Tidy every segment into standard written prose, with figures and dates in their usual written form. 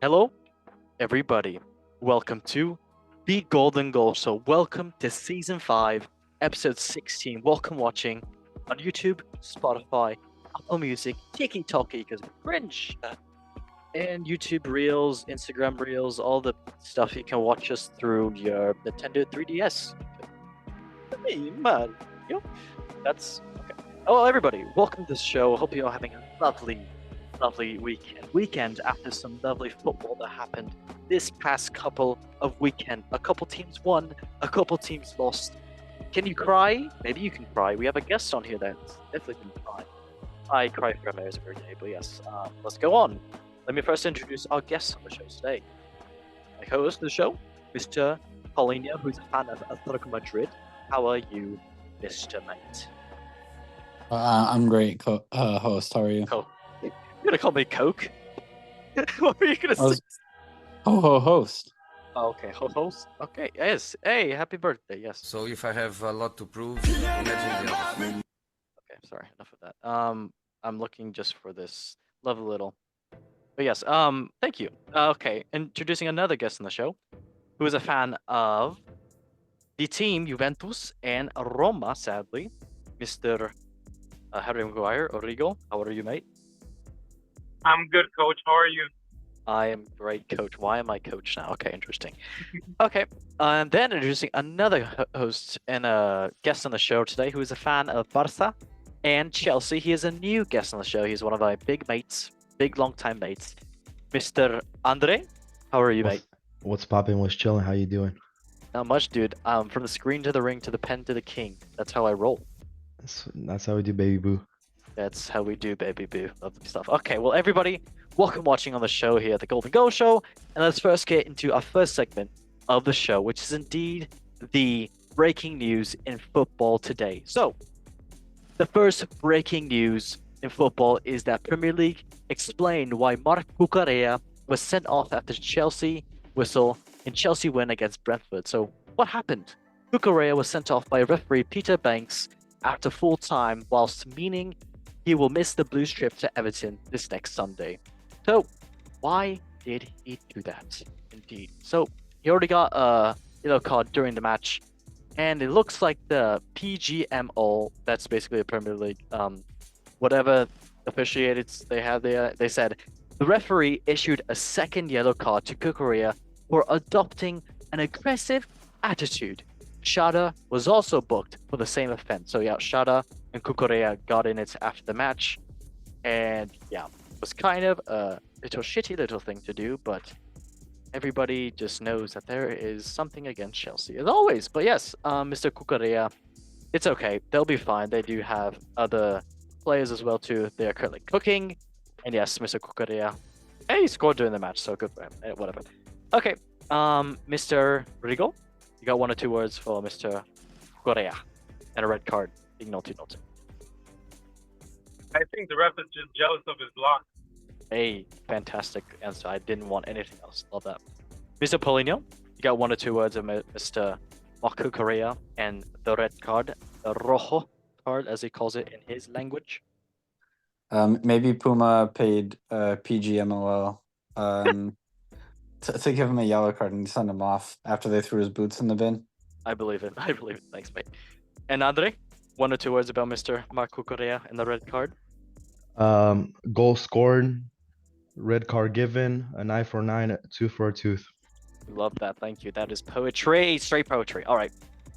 Hello, everybody. Welcome to the Golden Goal Show. Welcome to Season 5, Episode 16. Welcome watching on YouTube, Spotify, Apple Music, TikTok, because cringe, and YouTube Reels, Instagram Reels, all the stuff you can watch us through your Nintendo 3DS. Hey, man. That's okay. Oh, everybody, welcome to the show. Hope you're all having a lovely weekend after some lovely football that happened this past couple of weekend. A couple teams won, a couple teams lost. Can you cry? Maybe you can cry. We have a guest on here that's definitely can cry. I cry for America's every day, but yes, let's go on. Let me first introduce our guest on the show today. My co-host of the show, Mr. Paulinho, who's a fan of Atletico Madrid. How are you, Mr. Mate? I'm great, host. How are you? Coke. You're gonna call me Coke? What were you gonna say? Host. Oh, okay, host. Okay, yes. Hey, happy birthday. Yes. So if I have a lot to prove, imagine the opposite. Okay, sorry. Enough of that. I'm looking just for this lovely little. But yes. Thank you. Okay, introducing another guest on the show, who is a fan of the team Juventus and Roma. Sadly, Mr. Harry Maguire or Rigo. How are you, mate? I'm good, coach. How are you? I am great, coach. Why am I coach now? Okay, interesting. Okay, and then introducing another host and a guest on the show today who is a fan of Barca and Chelsea. He is a new guest on the show. He's one of my big mates, big long-time mates, Mr. Andre. How are you, mate? What's poppin'? What's chilling? How you doing? Not much, dude. From the screen to the ring to the pen to the king. That's how I roll. That's how we do, baby boo. That's how we do, baby boo. Lovely stuff. Okay, well, everybody, welcome watching on the show here at the Golden Goal Show. And let's first get into our first segment of the show, which is indeed the breaking news in football today. So, the first breaking news in football is that Premier League explained why Marc Cucurella was sent off after Chelsea whistle in Chelsea win against Brentford. So, what happened? Cucurella was sent off by referee Peter Banks after full time, whilst meaning he will miss the Blues trip to Everton this next Sunday. So, why did he do that? Indeed. So, he already got a yellow card during the match, and it looks like the PGMO, that's basically the Premier League, whatever officiated they had there, they said the referee issued a second yellow card to Cucurella for adopting an aggressive attitude. Shada was also booked for the same offense. So yeah, Shada and Cucurella got in it after the match, and yeah, it was kind of a shitty little thing to do, but everybody just knows that there is something against Chelsea as always. But yes, Mr. Cucurella, it's okay. They'll be fine. They do have other players as well too. They are currently cooking, and yes, Mr. Cucurella, hey, he scored during the match, so good for him. Whatever. Okay, Mr. Rigo. You got one or two words for Mr. Correa and a red card. Being naughty. I think the ref is just jealous of his block. Hey, fantastic answer. I didn't want anything else. Love that. Mr. Paulinho, you got one or two words of Mr. Marco Correa and the red card, the rojo card as he calls it in his language. Maybe Puma paid PGMOL to give him a yellow card and send him off after they threw his boots in the bin. I believe it. Thanks, mate. And Andre, one or two words about Mr. Marco Correa and the red card. Goal scored, red card given, an eye for an eye, a tooth for a tooth. Love that. Thank you. That is poetry, straight poetry. All right.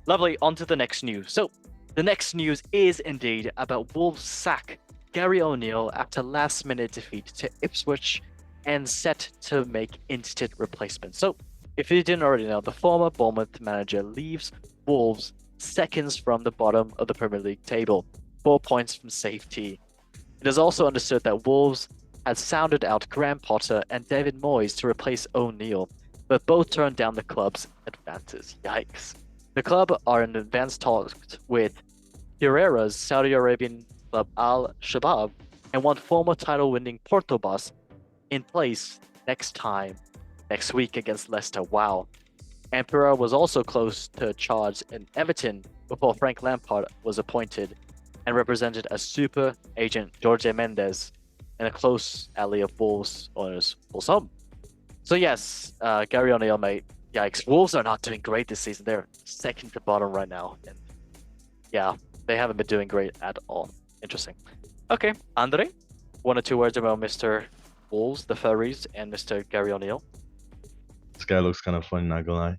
Lovely. On to the next news. So, the next news is indeed about Wolves sack Gary O'Neill after last-minute defeat to Ipswich and set to make instant replacements. So, if you didn't already know, the former Bournemouth manager leaves Wolves seconds from the bottom of the Premier League table, 4 points from safety. It is also understood that Wolves had sounded out Graham Potter and David Moyes to replace O'Neill, but both turned down the club's advances. Yikes. The club are in advanced talks with Herrera's Saudi Arabian club Al Shabab and want former title-winning Porto boss in place next week against Leicester. Wow. And Pereira was also close to a charge in Everton before Frank Lampard was appointed and represented as super agent Jorge Mendes and a close ally of Wolves owners Wolves Home. So yes, Gary O'Neill, mate. Yikes. Wolves are not doing great this season. They're second to bottom right now. And yeah, they haven't been doing great at all. Interesting. Okay, Andre, 1 or 2 words about Mr. Wolves, the Furries, and Mr. Gary O'Neill. This guy looks kind of funny, not gonna lie.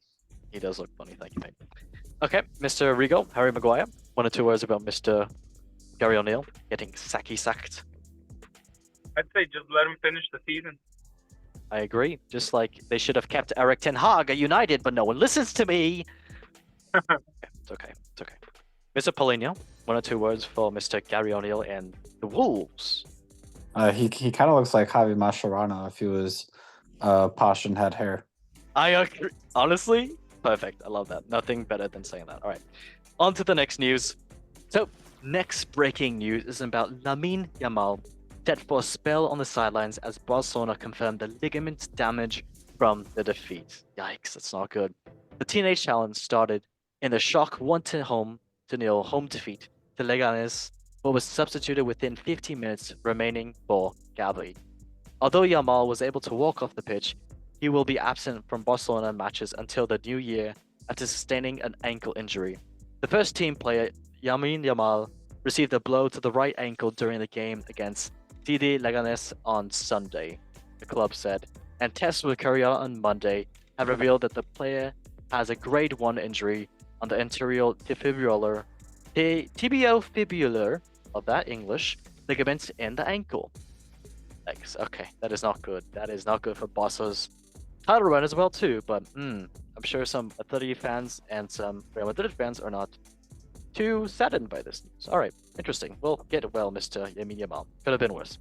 He does look funny, thank you, mate. Okay, Mr. Rigo, Harry Maguire, 1 or 2 words about Mr. Gary O'Neill getting sacked. I'd say just let him finish the season. I agree. Just like they should have kept Eric Ten Hag at United, but no one listens to me. It's okay. Mr. Paulinho, 1 or 2 words for Mr. Gary O'Neill and the Wolves. He kind of looks like Javi Mascherano if he was posh and had hair. I agree. Honestly, perfect. I love that. Nothing better than saying that. All right. On to the next news. So, next breaking news is about Lamine Yamal, dead for a spell on the sidelines as Barcelona confirmed the ligament damage from the defeat. Yikes, that's not good. The teenage talent started in the shock 1-0 home defeat to Leganes, but was substituted within 15 minutes remaining for Gavi. Although Yamal was able to walk off the pitch, he will be absent from Barcelona matches until the new year after sustaining an ankle injury. The first team player, Lamine Yamal, received a blow to the right ankle during the game against TD Leganes on Sunday, the club said, and tests will carry out on Monday have revealed that the player has a grade 1 injury on the anterior tibial fibular of that English ligament in the ankle. Thanks. Okay, that is not good. That is not good for Barca's title run as well too. But I'm sure some Atleti fans and some Real Madrid fans are not too saddened by this news. All right, interesting. Well, get well, Mr. Lamine Yamal. Could have been worse.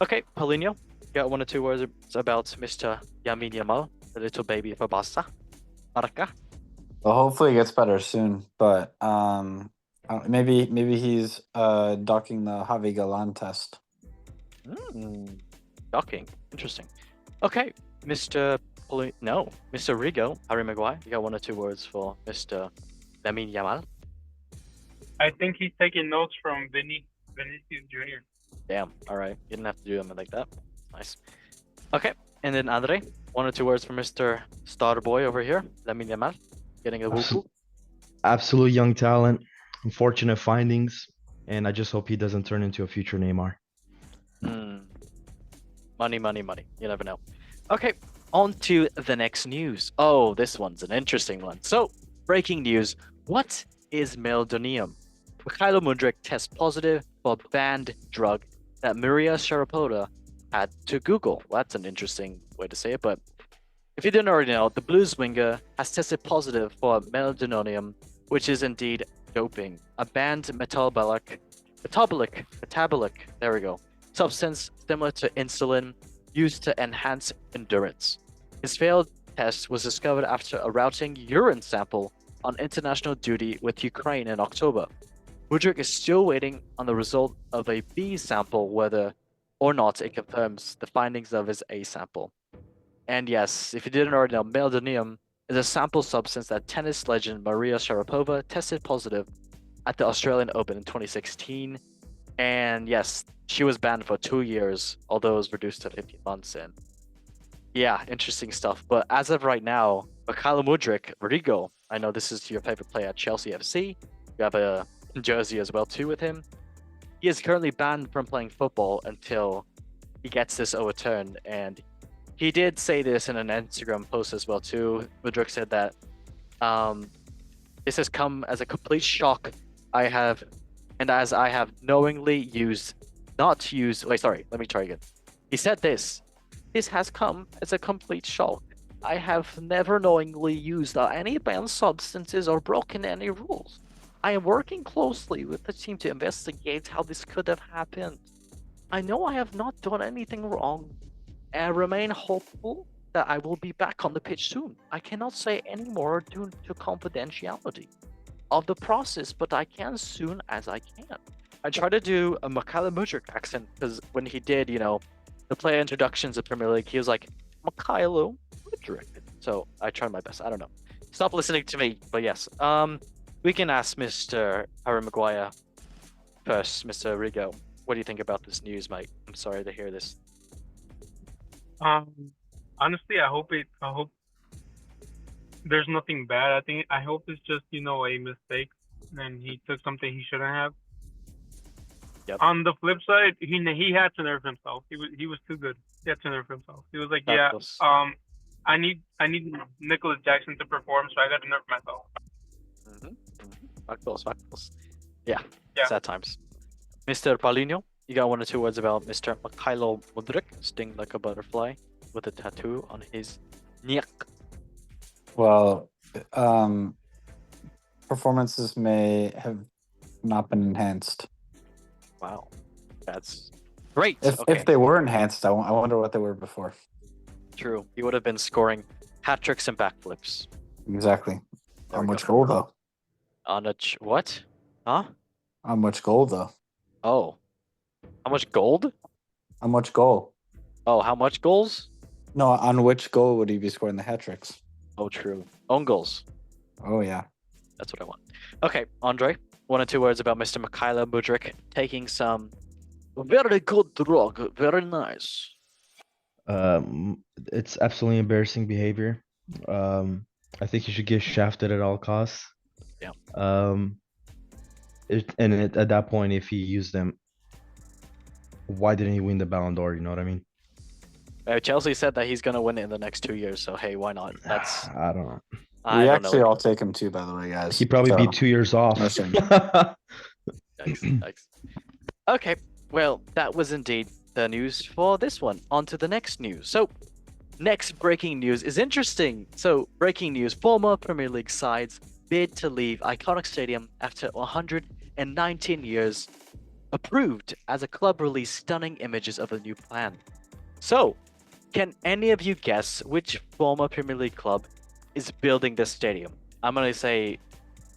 Okay, Paulinho, got 1 or 2 words about Mr. Lamine Yamal, the little baby for Barca. Well, hopefully it gets better soon. But maybe he's ducking the Javi Galan test. Shocking. Interesting. Okay, Mr. Mr. Rigo, Harry Maguire, you got 1 or 2 words for Mr. Lamine Yamal? I think he's taking notes from Vinicius Jr. Damn, alright. You didn't have to do them like that. Nice. Okay, and then Andre, 1 or 2 words for Mr. Star Boy over here, Lamine Yamal, getting a whoop. Absolute young talent, unfortunate findings, and I just hope he doesn't turn into a future Neymar. Money. You never know. Okay, on to the next news. Oh, this one's an interesting one. So, breaking news. What is meldonium? Mykhailo Mudryk tests positive for a banned drug that Maria Sharapova had to Google. Well, that's an interesting way to say it, but if you didn't already know, the Blues winger has tested positive for meldonium, which is indeed doping, a banned metabolic, there we go, substance similar to insulin used to enhance endurance. His failed test was discovered after a routing urine sample on international duty with Ukraine in October. Mudryk is still waiting on the result of a B sample, whether or not it confirms the findings of his A sample. And yes, if you didn't already know, meldonium is a sample substance that tennis legend Maria Sharapova tested positive at the Australian Open in 2016. And yes, she was banned for 2 years, although it was reduced to 15 months. And yeah, interesting stuff. But as of right now, Mykhailo Mudryk, Rigo, I know this is your favorite player at Chelsea FC. You have a jersey as well too with him. He is currently banned from playing football until he gets this overturned. And he did say this in an Instagram post as well too. Mudryk said that this has come as a complete shock. As I have knowingly let me try again. He said this has come as a complete shock. I have never knowingly used any banned substances or broken any rules. I am working closely with the team to investigate how this could have happened. I know I have not done anything wrong, and I remain hopeful that I will be back on the pitch soon. I cannot say any more due to confidentiality of the process, but I can soon as I can. I try to do a Mykhailo Mudryk accent because when he did, the player introductions of Premier League, he was like, Mykhailo Mudryk. So I tried my best. I don't know. Stop listening to me. But yes, we can ask Mr. Harry Maguire first, Mr. Rigo. What do you think about this news, mate? I'm sorry to hear this. honestly, I hope there's nothing bad. I hope it's just a mistake, and he took something he shouldn't have. Yep. On the flip side, he had to nerf himself. He was too good. He had to nerf himself. He was like, yeah, Factos. I need Nicholas Jackson to perform, so I got to nerf myself. Factos. Yeah. Yeah. Sad times. Mr. Paulinho, you got 1 or 2 words about Mr. Mykhailo Mudryk, sting like a butterfly, with a tattoo on his neck. Well, performances may have not been enhanced. Wow. That's great. If Okay. if they were enhanced, I wonder what they were before. True. He would have been scoring hat tricks and backflips. Exactly. There How we much go. goal though? On a what? Huh? How much goal though? Oh. How much gold? How much goal? Oh, how much goals? No, on which goal would he be scoring the hat tricks? Oh, true. Own goals. Oh yeah. That's what I want. Okay, Andre, 1 or 2 words about Mr. Mykhailo Mudryk taking some very good drug. Very nice. It's absolutely embarrassing behavior. I think he should get shafted at all costs. Yeah. At that point, if he used them, why didn't he win the Ballon d'Or? You know what I mean? Chelsea said that he's gonna win it in the next 2 years, so hey, why not? That's I don't know. I We don't actually know. all take him too, by the way, guys. He'd probably be So, 2 years off. no shame. Yikes, yikes. Okay, well, that was indeed the news for this one. On to the next news. So, next breaking news is interesting. So, breaking news: former Premier League sides bid to leave iconic stadium after 119 years. Approved as a club release stunning images of the new plan. So, can any of you guess which former Premier League club is building this stadium? I'm going to say,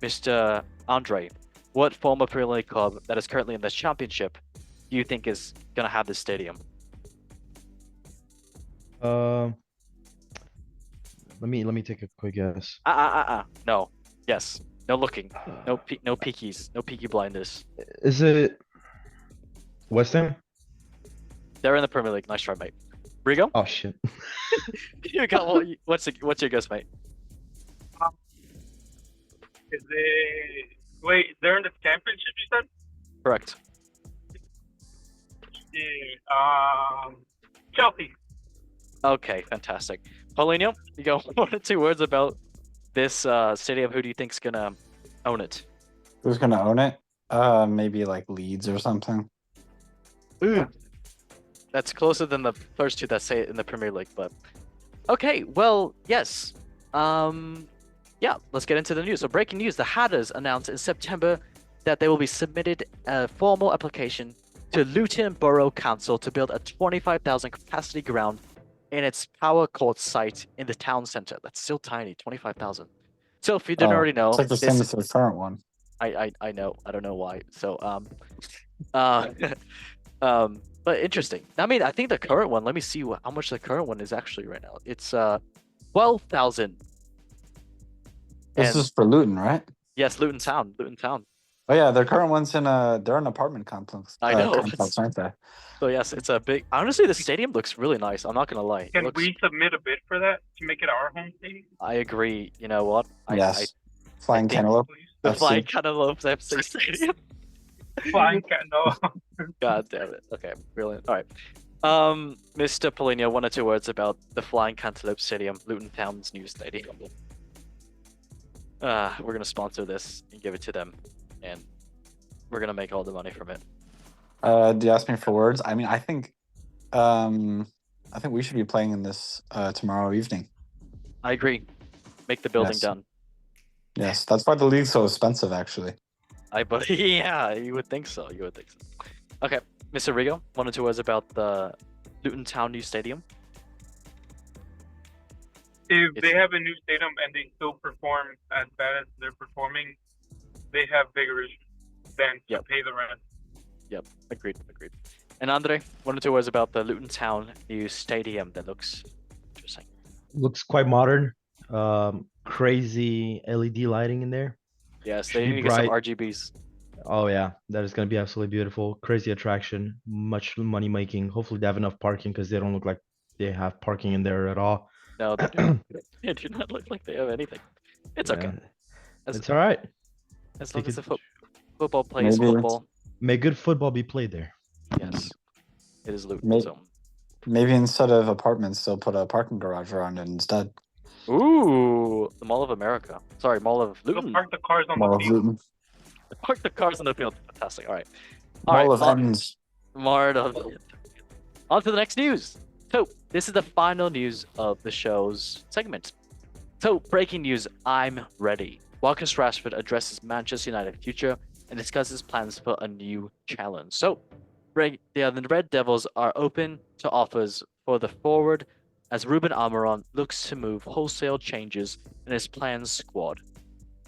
Mr. Andre, what former Premier League club that is currently in the Championship do you think is going to have this stadium? Let me take a quick guess. No. Yes. No looking. No peekies. No peaky blinders. Is it West Ham? They're in the Premier League. Nice try, mate. Rigo? Oh shit. You got what's your guess, mate? Is it? Wait, they're in the championship. You said? Correct. Yeah. Chelsea. Okay, fantastic. Paulinho, you got 1 or 2 words about this stadium. Who do you think's gonna own it? Who's gonna own it? Maybe like Leeds or something. Ooh. That's closer than the first 2 that say it in the Premier League, but okay, well, yes. Yeah, let's get into the news. So breaking news, the Hatters announced in September that they will be submitted a formal application to Luton Borough Council to build a 25,000 capacity ground in its power court site in the town center. That's still tiny, 25,000. So if you didn't already know, It's like the this same as the current one. I know. I don't know why. So but interesting. I mean, I think the current one. Let me see how much the current one is actually right now. It's 12,000. This is for Luton, right? Yes, Luton Town. Luton Town. Oh yeah, their current one's in they're an apartment complex. I know. Complex, aren't they? So yes, it's a big. Honestly, the stadium looks really nice. I'm not gonna lie. It Can looks, we submit a bid for that to make it our home stadium? I agree. You know what? Yes. Flying think- Cantaloupe. Please. The FC. Flying Cantaloupes FC Stadium. Flying cat. No. God damn it. Okay, brilliant. All right. Mr. Paulinho, 1 or 2 words about the Flying Cantaloupe Stadium, Luton Town's new stadium. We're gonna sponsor this and give it to them, and we're gonna make all the money from it. Do you ask me for words? I mean, I think we should be playing in this tomorrow evening. I agree. Make the building Yes. done. Yes, that's why the league's so expensive, actually. Yeah, you would think so. You would think so. Okay, Mr. Rigo, 1 or 2 words about the Luton Town new stadium. If It's- they have a new stadium and they still perform as bad as they're performing, they have bigger issues than to Yep. pay the rent. Agreed. And Andre, 1 or 2 words about the Luton Town new stadium that looks interesting. Looks quite modern. Crazy LED lighting in there. Yes, Should they be need to get some bright. RGBs. Oh yeah, that is gonna be absolutely beautiful. Crazy attraction, much money making. Hopefully they have enough parking because they don't look like they have parking in there at all. No, they do. They do not look like they have anything. It's okay. Yeah, As, it's all right. as They long as the could football plays Maybe- football. make good football be played there. Yes, it is Luton. May- So. Maybe instead of apartments, they'll put a parking garage around it instead. Ooh, the Mall of America. Sorry, Mall of Go Luton. park the cars on Mall the of field. Luton. Park the cars on the field. Fantastic. All right. Mall of Mar- Ends. On to the next news. So, this is the final news of the show's segment. So, breaking news, I'm ready. Marcus Rashford addresses Manchester United future and discusses plans for a new challenge. So, the Red Devils are open to offers for the forward as Ruben Almiron looks to move wholesale changes in his planned squad.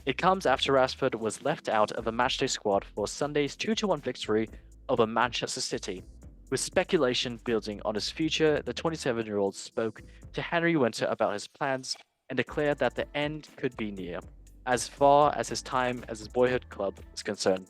It comes after Rashford was left out of a matchday squad for Sunday's 2-1 victory over Manchester City. With speculation building on his future, the 27-year-old spoke to Henry Winter about his plans and declared that the end could be near, as far as his time as his boyhood club is concerned.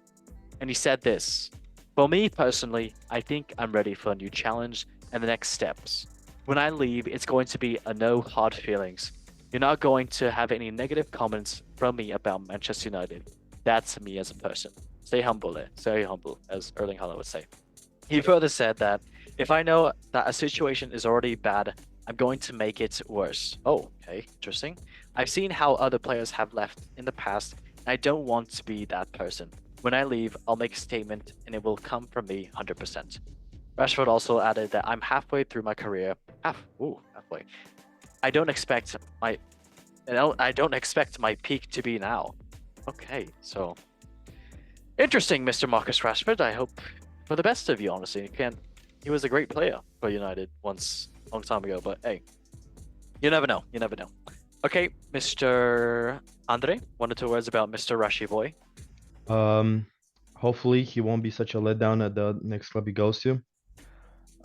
And he said this: "For me personally, I think I'm ready for a new challenge and the next steps. When I leave, it's going to be a no hard feelings. You're not going to have any negative comments from me about Manchester United. That's me as a person. Stay humble, stay humble," as Erling Haaland would say. He further said that if I know that a situation is already bad, I'm going to make it worse. Oh, okay, interesting. I've seen how other players have left in the past, and I don't want to be that person. When I leave, I'll make a statement, and it will come from me 100%. Rashford also added that I'm halfway through my career. Halfway. I don't expect my peak to be now. Okay, so interesting, Mr. Marcus Rashford. I hope for the best of you, honestly. He was a great player for United once, a long time ago, but hey, you never know. You never know. Okay, Mr. Andre, 1 or 2 words about Mr. Rashi boy. Hopefully he won't be such a letdown at the next club he goes to.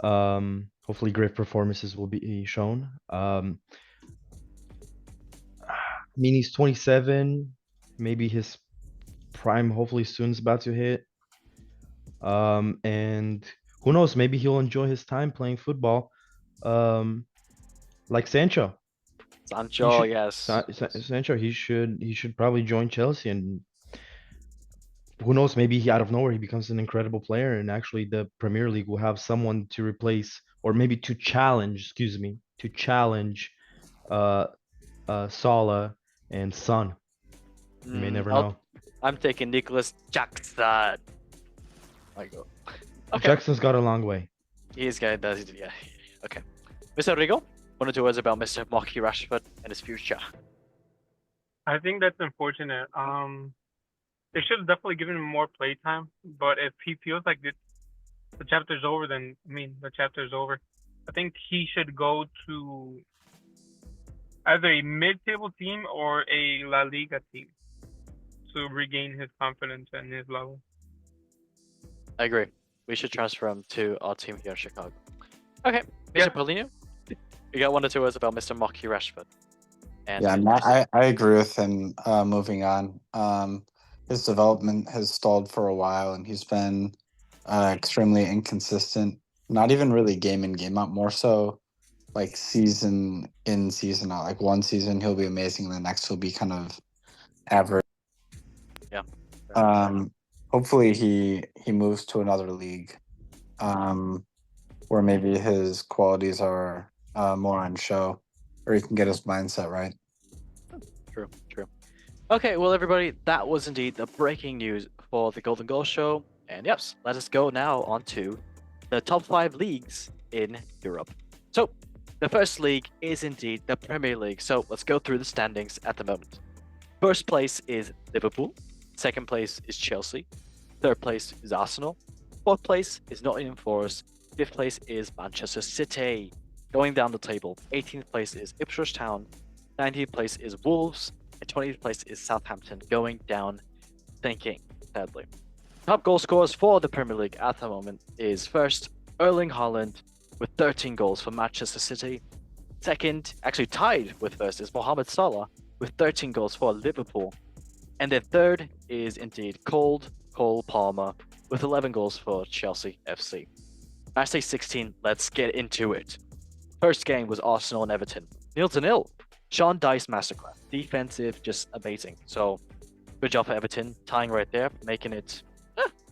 Hopefully great performances will be shown. I mean, he's 27. Maybe his prime hopefully soon is about to hit. And who knows, maybe he'll enjoy his time playing football. Like Sancho. Sancho, should- yes. Sancho, he should probably join Chelsea, and who knows, maybe he out of nowhere he becomes an incredible player, and actually the Premier League will have someone to replace, or maybe to challenge Salah and Son. You may never know. I'm taking Nicholas Jackson. I go. Okay. Jackson's got a long way. He's going to, yeah. Okay. Mr. Rigo, 1 or 2 words about Mr. Marcus Rashford and his future. I think that's unfortunate. They should have definitely given him more play time. But if he feels like the chapter's over, then the chapter's over. I think he should go to either a mid-table team or a La Liga team to regain his confidence and his level. I agree. We should transfer him to our team here in Chicago. Okay, Mr. Yeah. Polino, you got 1 or 2 words about Mr. Marcus Rashford. And Yeah, I agree with him. Moving on, his development has stalled for a while, and he's been extremely inconsistent. Not even really game in, game out. More so, like season in, season out. Like one season he'll be amazing, the next he'll be kind of average. Yeah. Hopefully he moves to another league, where maybe his qualities are more on show, or he can get his mindset right. True. Okay, well, everybody, that was indeed the breaking news for the Golden Goal Show. And yes, let us go now on to the top 5 leagues in Europe. So, the first league is indeed the Premier League. So, let's go through the standings at the moment. First place is Liverpool. Second place is Chelsea. Third place is Arsenal. Fourth place is Nottingham Forest. Fifth place is Manchester City. Going down the table, 18th place is Ipswich Town. 19th place is Wolves. And 20th place is Southampton, going down thinking, sadly. Top goal scorers for the Premier League at the moment is first, Erling Haaland with 13 goals for Manchester City. Second, actually tied with first, is Mohamed Salah with 13 goals for Liverpool. And then third is indeed Cole Palmer with 11 goals for Chelsea FC. Matchday 16, let's get into it. First game was Arsenal and Everton. 0-0. Sean Dice masterclass. Defensive, just amazing. So good job for Everton, tying right there, making it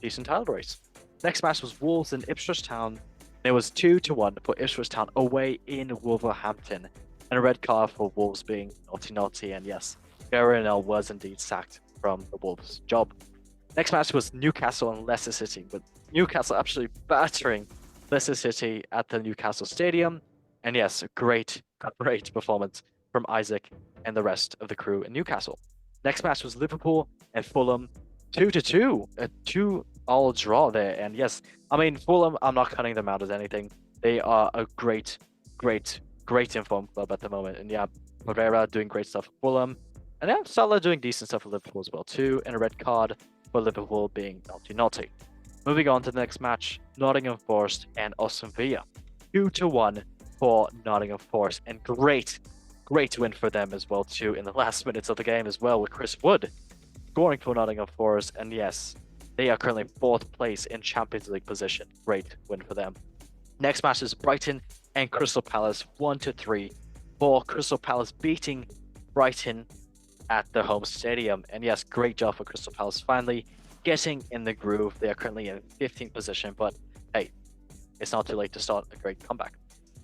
decent title race. Next match was Wolves and Ipswich Town. It was 2-1 for Ipswich Town away in Wolverhampton. And a red card for Wolves being naughty. And yes, Garinel was indeed sacked from the Wolves job. Next match was Newcastle and Leicester City, with Newcastle absolutely battering Leicester City at the Newcastle Stadium. And yes, a great performance from Isaac and the rest of the crew in Newcastle. Next match was Liverpool and Fulham, 2-2, a 2-all draw there. And yes, I mean, Fulham, I'm not cutting them out as anything. They are a great informed club at the moment. And yeah, Pereira doing great stuff for Fulham. And yeah, Salah doing decent stuff for Liverpool as well too. And a red card for Liverpool being naughty. Moving on to the next match, Nottingham Forest and Aston Villa. 2-1 for Nottingham Forest. And great win for them as well too in the last minutes of the game as well, with Chris Wood scoring for Nottingham Forest. And yes, they are currently 4th place in Champions League position. Great win for them. Next match is Brighton and Crystal Palace, 1-3 for Crystal Palace beating Brighton at the home stadium. And yes, great job for Crystal Palace finally getting in the groove. They are currently in 15th position, but hey, it's not too late to start a great comeback.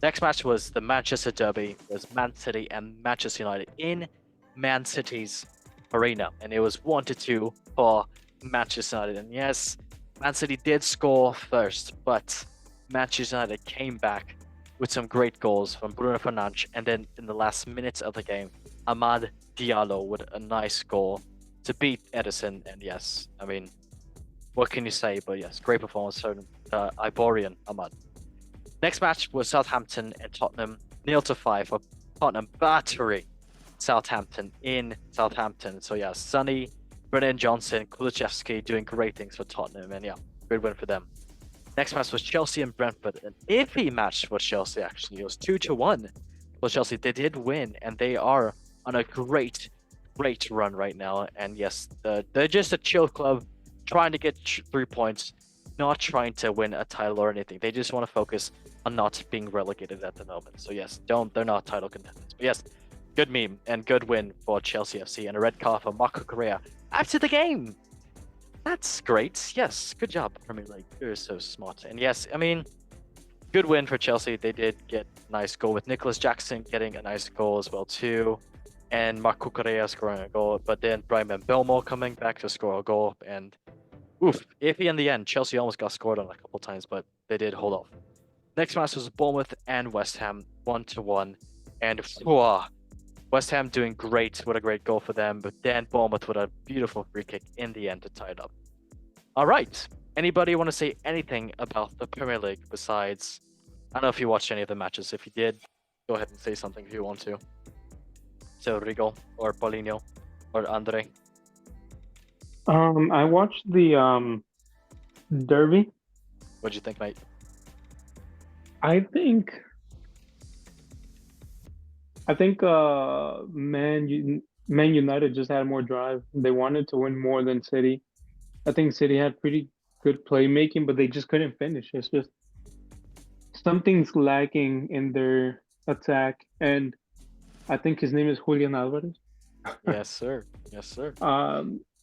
Next match was the Manchester Derby. It was Man City and Manchester United in Man City's arena, and it was 1-2 for Manchester United. And yes, Man City did score first, but Manchester United came back with some great goals from Bruno Fernandes, and then in the last minutes of the game, Amad Diallo with a nice goal to beat Edison. And yes, I mean, what can you say? But yes, great performance from Ivorian Amad. Next match was Southampton and Tottenham, 0-5 for Tottenham battering Southampton in Southampton. So yeah, Sonny, Brennan Johnson, Kulusevski doing great things for Tottenham, and yeah, great win for them. Next match was Chelsea and Brentford, an iffy match for Chelsea actually. It was 2-1 for Chelsea. They did win, and they are on a great run right now. And yes, they're just a chill club, trying to get 3 points, not trying to win a title or anything. They just want to focus on not being relegated at the moment. So yes, they're not title contenders. But yes, good meme and good win for Chelsea FC, and a red card for Marco Correa after the game. That's great. Yes, good job, Premier League. You're so smart. And yes, I mean, good win for Chelsea. They did get a nice goal with Nicholas Jackson getting a nice goal as well too, and Marco Correa scoring a goal. But then Brian Belmo coming back to score a goal, and oof, iffy in the end. Chelsea almost got scored on a couple times, but they did hold off. Next match was Bournemouth and West Ham, 1-1, and West Ham doing great. What a great goal for them. But then Bournemouth with a beautiful free kick in the end to tie it up. All right. Anybody want to say anything about the Premier League besides? I don't know if you watched any of the matches. If you did, go ahead and say something if you want to. So Rigo or Paulinho or Andre. I watched the Derby. What'd you think, mate? I think Man United just had more drive. They wanted to win more than City. I think City had pretty good playmaking, but they just couldn't finish. It's just something's lacking in their attack, and I think his name is Julian Alvarez. Yes, sir. Yes, sir.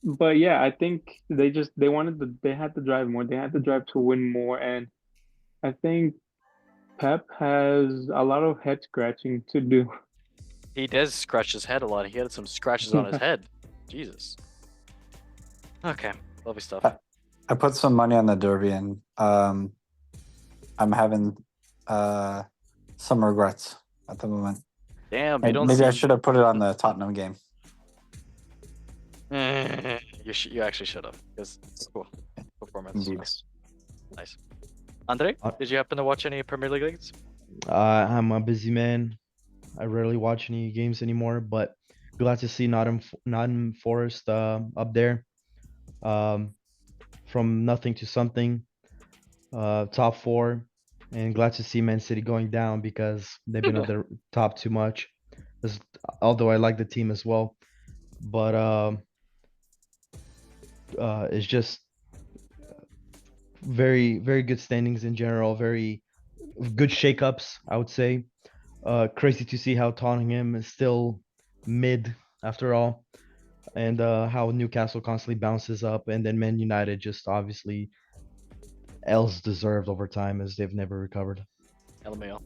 But yeah, I think they had to drive more. They had to drive to win more, and I think Pep has a lot of head scratching to do. He does scratch his head a lot. He had some scratches on his head. Jesus. Okay, lovely stuff. I put some money on the Derby, and I'm having some regrets at the moment. Damn, Maybe I should have put it on the Tottenham game. You actually should have, because cool performance. Indeed. Nice. Andre, did you happen to watch any Premier League leagues? I'm a busy man. I rarely watch any games anymore, but glad to see Nottingham Forest up there. From nothing to something, top 4, and glad to see Man City going down because they've been at the top too much. Although I like the team as well, but it's just very good standings in general, very good shakeups, I would say. Crazy to see how Tottenham is still mid after all, and how Newcastle constantly bounces up, and then Man United just obviously else deserved over time as they've never recovered. LMAO.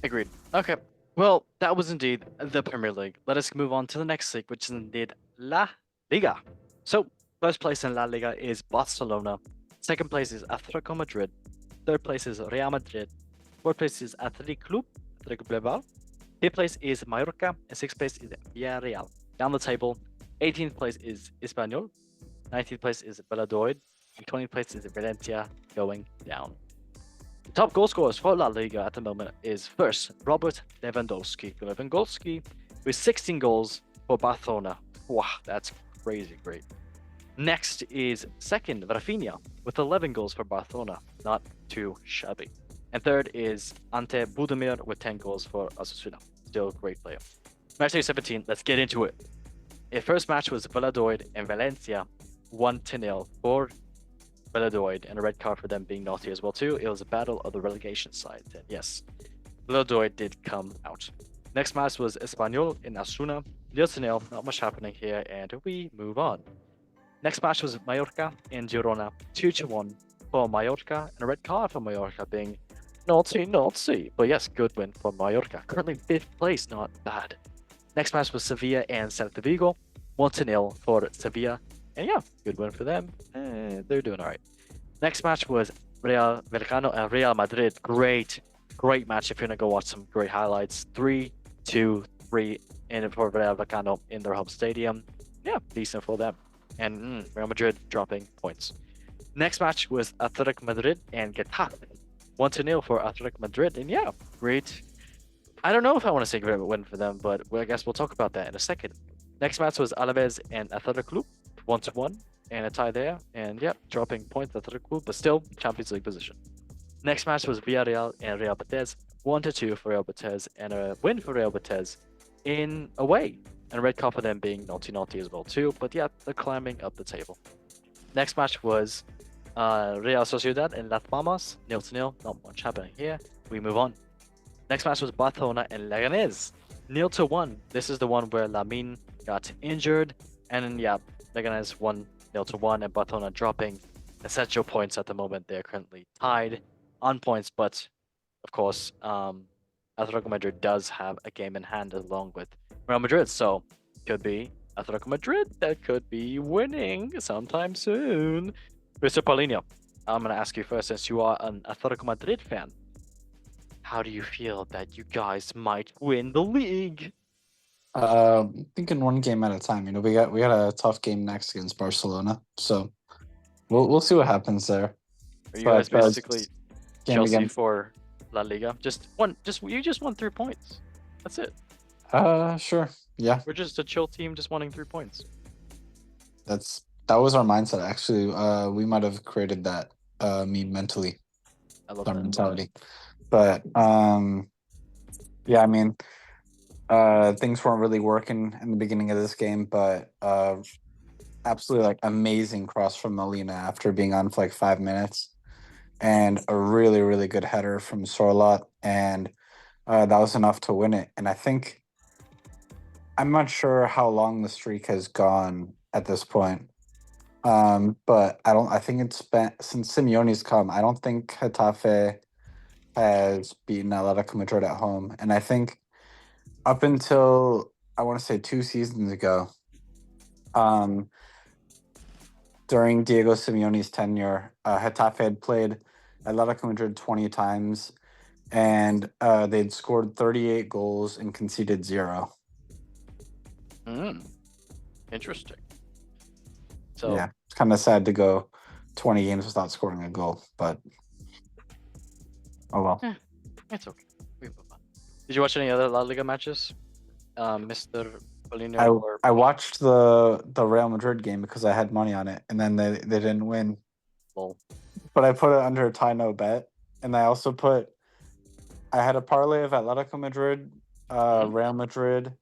Agreed. Okay. Well, that was indeed the Premier League. Let us move on to the next league, which is indeed La Liga. So, first place in La Liga is Barcelona. Second place is Atletico Madrid. Third place is Real Madrid. Fourth place is Athletic Bilbao. Fifth place is Mallorca. And sixth place is Villarreal. Down the table, 18th place is Espanyol. 19th place is Valladolid. And 20th place is Valencia, going down. The top goal scorers for La Liga at the moment is first Robert Lewandowski. Lewandowski with 16 goals for Barcelona. Wow, that's crazy great. Next is second Rafinha with 11 goals for Barcelona. Not too shabby. And third is Ante Budimir with 10 goals for Osasuna. Still a great player. Match day 17, let's get into it. The first match was Valladolid and Valencia, 1-0 for Valladolid, and a red card for them being naughty as well too. It was a battle of the relegation side. And yes, Valladolid did come out. Next match was Espanyol in Asuna, 0-0. Not much happening here, and we move on. Next match was Mallorca in Girona, 2-1 for Mallorca, and a red card for Mallorca being naughty. But yes, good win for Mallorca. Currently 5th place, not bad. Next match was Sevilla and Celta Vigo, 1-0 for Sevilla. And yeah, good win for them. They're doing all right. Next match was Real Vallecano and Real Madrid. Great match if you're going to go watch some great highlights. 3-2-3 in for Real Vallecano in their home stadium. Yeah, decent for them. And Real Madrid dropping points. Next match was Athletic Madrid and Getafe. 1-0 for Athletic Madrid. And yeah, great. I don't know if I want to say great win for them, but I guess we'll talk about that in a second. Next match was Alaves and Athletic Club. 1-1 and a tie there, and yeah, dropping points at Athletic Club, but still Champions League position. Next match was Villarreal and Real Betis, 1-2 for Real Betis, and a win for Real Betis in away, and a red card for them being naughty as well too. But yeah, they're climbing up the table. Next match was Real Sociedad and Las Palmas, 0-0. Not much happening here. We move on. Next match was Barcelona and Leganés, 0-1. This is the one where Lamine got injured, and then yeah, Leganés 1-0, and Barcelona dropping essential points at the moment. They're currently tied on points, but of course, Atletico Madrid does have a game in hand along with Real Madrid, so could be Atletico Madrid that could be winning sometime soon. Mr. Paulinho, I'm going to ask you first, since you are an Atletico Madrid fan. How do you feel that you guys might win the league? Thinking one game at a time. You know, we got a tough game next against Barcelona, so we'll see what happens there. Are you guys basically game Chelsea again. for La Liga? You just won 3 points. That's it. Sure, yeah. We're just a chill team, just wanting 3 points. That was our mindset. Actually, we might have created that meme mentally. I love our that mentality. But yeah, I mean. Things weren't really working in the beginning of this game, but absolutely like amazing cross from Molina after being on for like 5 minutes, and a really good header from Sorloth, and that was enough to win it. And I think I'm not sure how long the streak has gone at this point, but I think it's been since Simeone's come. I don't think Getafe has beaten Atletico Madrid at home, and I think up until I want to say 2 seasons ago, during Diego Simeone's tenure, Getafe had played Atletico Madrid 20 times, and they'd scored 38 goals and conceded 0. Interesting. So yeah, it's kind of sad to go 20 games without scoring a goal, but oh well. It's okay. We move on. Did you watch any other La Liga matches, Mr. Paulinho? I watched the Real Madrid game because I had money on it, and then they didn't win. Lol. But I put it under a tie no bet, and I also I had a parlay of Atletico Madrid, Real Madrid,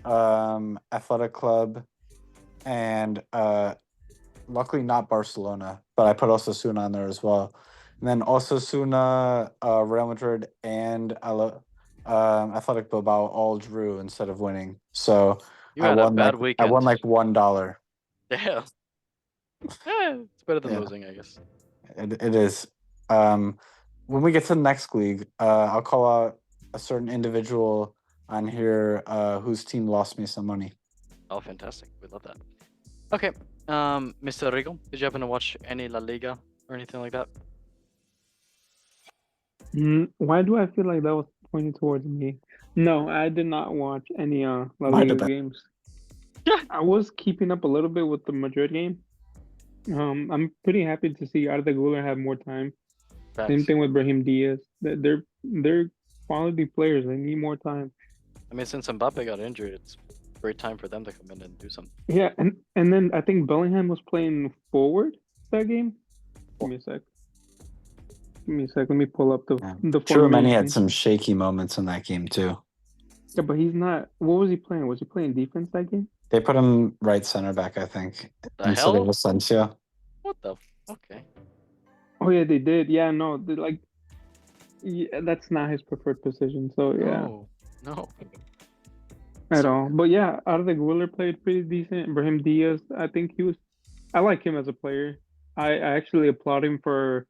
Athletic Club, and luckily not Barcelona, but I put Osasuna on there as well. And then Osasuna, Real Madrid, and Athletic Bilbao all drew instead of winning. So You I had a won bad I weekend. won like $1. Damn. It's better than Yeah. losing, I guess. It is. When we get to the next league, I'll call out a certain individual on here whose team lost me some money. Oh, fantastic. We love that. Okay. Mr. Rigo, did you happen to watch any La Liga or anything like that? Why do I feel like that was pointing towards me? No, I did not watch any La Might have Liga been. games. I was keeping up a little bit with the Madrid game. I'm pretty happy to see Arda Güler have more time. Same Facts. thing with Brahim Diaz. They're quality players. They need more time. I mean, since Mbappe got injured, it's a great time for them to come in and do something. Yeah, and then I think Bellingham was playing forward that game. Give me a sec. Let me pull up the Chouameni formation. had some shaky moments in that game too. Yeah, but he's not. What was he playing? Was he playing defense that game? They put him right center back, I think, The instead hell? of Asensio. What the? Okay. Oh yeah, they did. Yeah, no, yeah, that's not his preferred position. So yeah, No. at all. But yeah, Arda Güler played pretty decent. Brahim Diaz, I think he was. I like him as a player. I actually applaud him for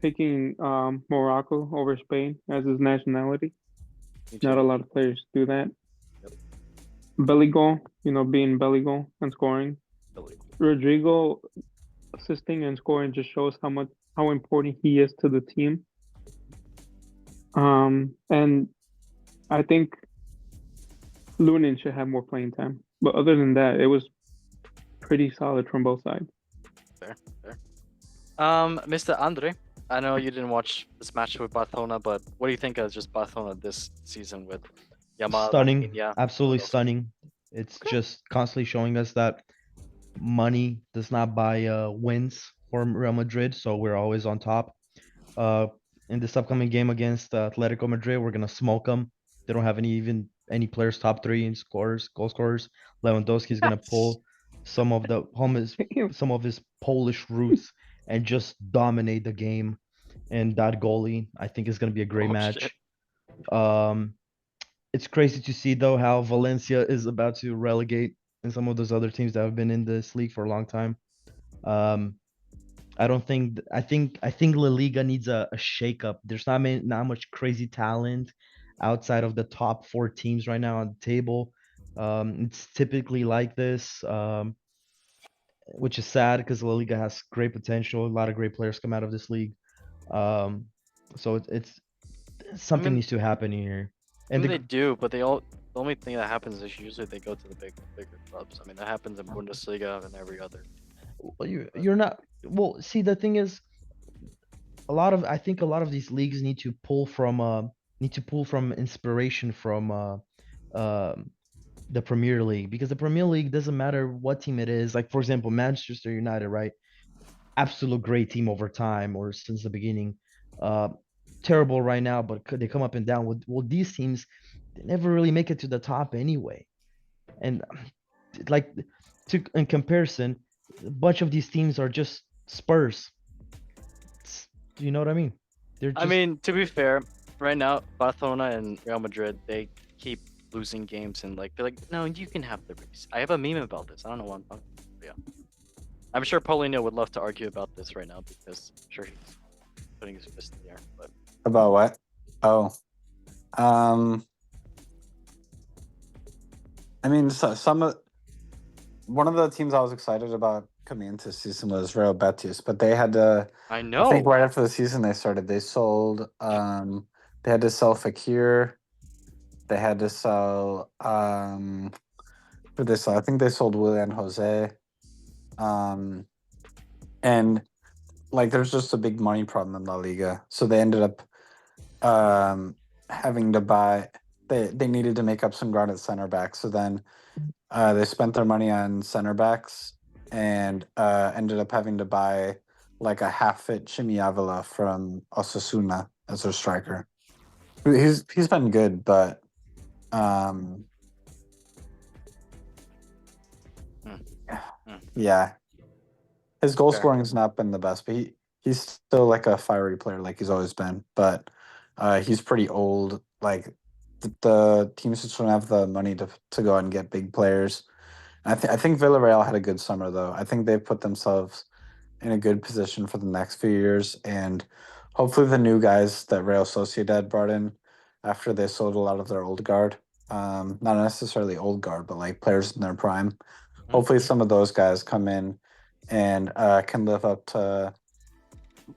picking Morocco over Spain as his nationality. Not a lot of players do that. Yep. Belly goal, being belly goal and scoring. Rodrigo assisting and scoring just shows how important he is to the team. And I think Lunin should have more playing time. But other than that, it was pretty solid from both sides. Fair. Mr. Andre, I know you didn't watch this match with Barcelona, but what do you think of just Barcelona this season with Yamal? Stunning. Yeah, Absolutely stunning. It's just constantly showing us that money does not buy wins for Real Madrid, so we're always on top. In this upcoming game against Atletico Madrid, we're gonna smoke them. They don't have any players top three in goal scorers. Lewandowski's gonna pull some of his Polish roots and just dominate the game. And that goalie, I think, is gonna be a great match. It's crazy to see though how Valencia is about to relegate and some of those other teams that have been in this league for a long time. I don't think I think La Liga needs a shakeup. There's not much crazy talent outside of the top four teams right now on the table. It's typically like this, which is sad because La Liga has great potential. A lot of great players come out of this league. So it's something needs to happen here. And they do, but the only thing that happens is usually they go to the bigger clubs. I mean, that happens in Bundesliga and every other. Well, you're not. Well, see, the thing is, I think a lot of these leagues need to pull from inspiration from the Premier League, because the Premier League doesn't matter what team it is. Like, for example, Manchester United, right? Absolute great team over time or since the beginning. Terrible right now, but could they come up and down? Well, these teams, they never really make it to the top anyway. And like, in comparison, a bunch of these teams are just Spurs. Do you know what I mean? I mean, to be fair, right now Barcelona and Real Madrid, they keep losing games and they're like, no, you can have the race. I have a meme about this. I don't know what I'm talking about. Yeah, I'm sure Paulinho would love to argue about this right now because I'm sure he's putting his fist in the air. But about what? Oh, I mean, one of the teams I was excited about coming into the season was Real Betis, but they had to. I know. I think right after the season they started, they sold. They had to sell Fekir. They had to sell. Who they sell? I think they sold Willian Jose. And there's just a big money problem in La Liga, so they ended up having to buy. They needed to make up some ground at center back, so then they spent their money on center backs and ended up having to buy a half-fit Chimi Avila from Osasuna as their striker. He's been good, but yeah, his goal scoring has not been the best, but he's still a fiery player like he's always been. But he's pretty old. the teams just don't have the money to go out and get big players. I think Villarreal had a good summer though. I think they've put themselves in a good position for the next few years, and hopefully the new guys that Real Sociedad brought in after they sold a lot of their old guard, not necessarily old guard, but like players in their prime. Hopefully some of those guys come in and can live up to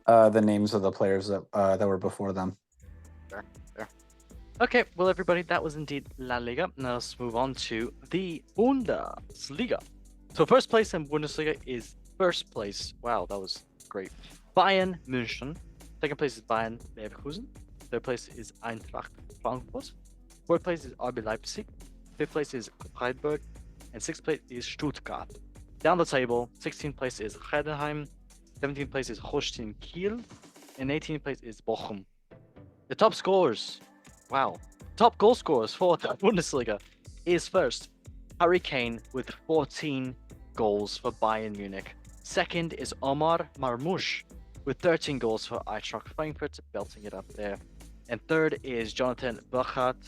the names of the players that were before them. Okay, well, everybody, that was indeed La Liga. Now let's move on to the Bundesliga. So first place in Bundesliga is first place. Wow, that was great. Bayern München. Second place is Bayern Leverkusen. Third place is Eintracht Frankfurt. Fourth place is RB Leipzig. Fifth place is Freiburg. And sixth place is Stuttgart. Down the table, 16th place is Heidenheim. 17th place is Holstein Kiel. And 18th place is Bochum. The top scorers. Wow. Top goal scorers for the Bundesliga is first Harry Kane with 14 goals for Bayern Munich. Second is Omar Marmoush with 13 goals for Eintracht Frankfurt, belting it up there. And third is Jonathan Burkhardt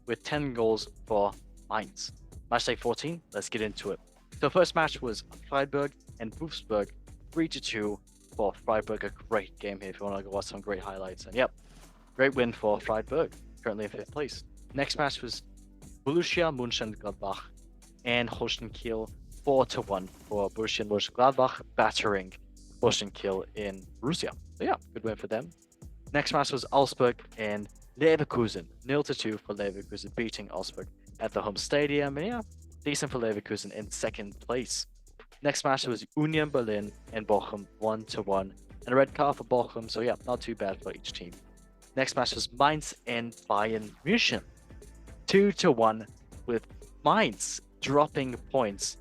with 10 goals for Mainz. Match day 14, let's get into it. The first match was Freiburg and Wolfsburg, 3-2 for Freiburg. A great game here if you want to go watch some great highlights. And yep, great win for Freiburg, currently in 5th place. Next match was Borussia Mönchengladbach and Holstein Kiel, 4-1 for Borussia Mönchengladbach, battering Holstein Kiel in Borussia. So yeah, good win for them. Next match was Augsburg and Leverkusen, 0-2 for Leverkusen, beating Augsburg at the home stadium. And yeah, decent for Leverkusen in 2nd place. Next match was Union Berlin and Bochum, 1-1, and a red card for Bochum. So yeah, not too bad for each team. Next match was Mainz and Bayern München, 2-1, with Mainz dropping points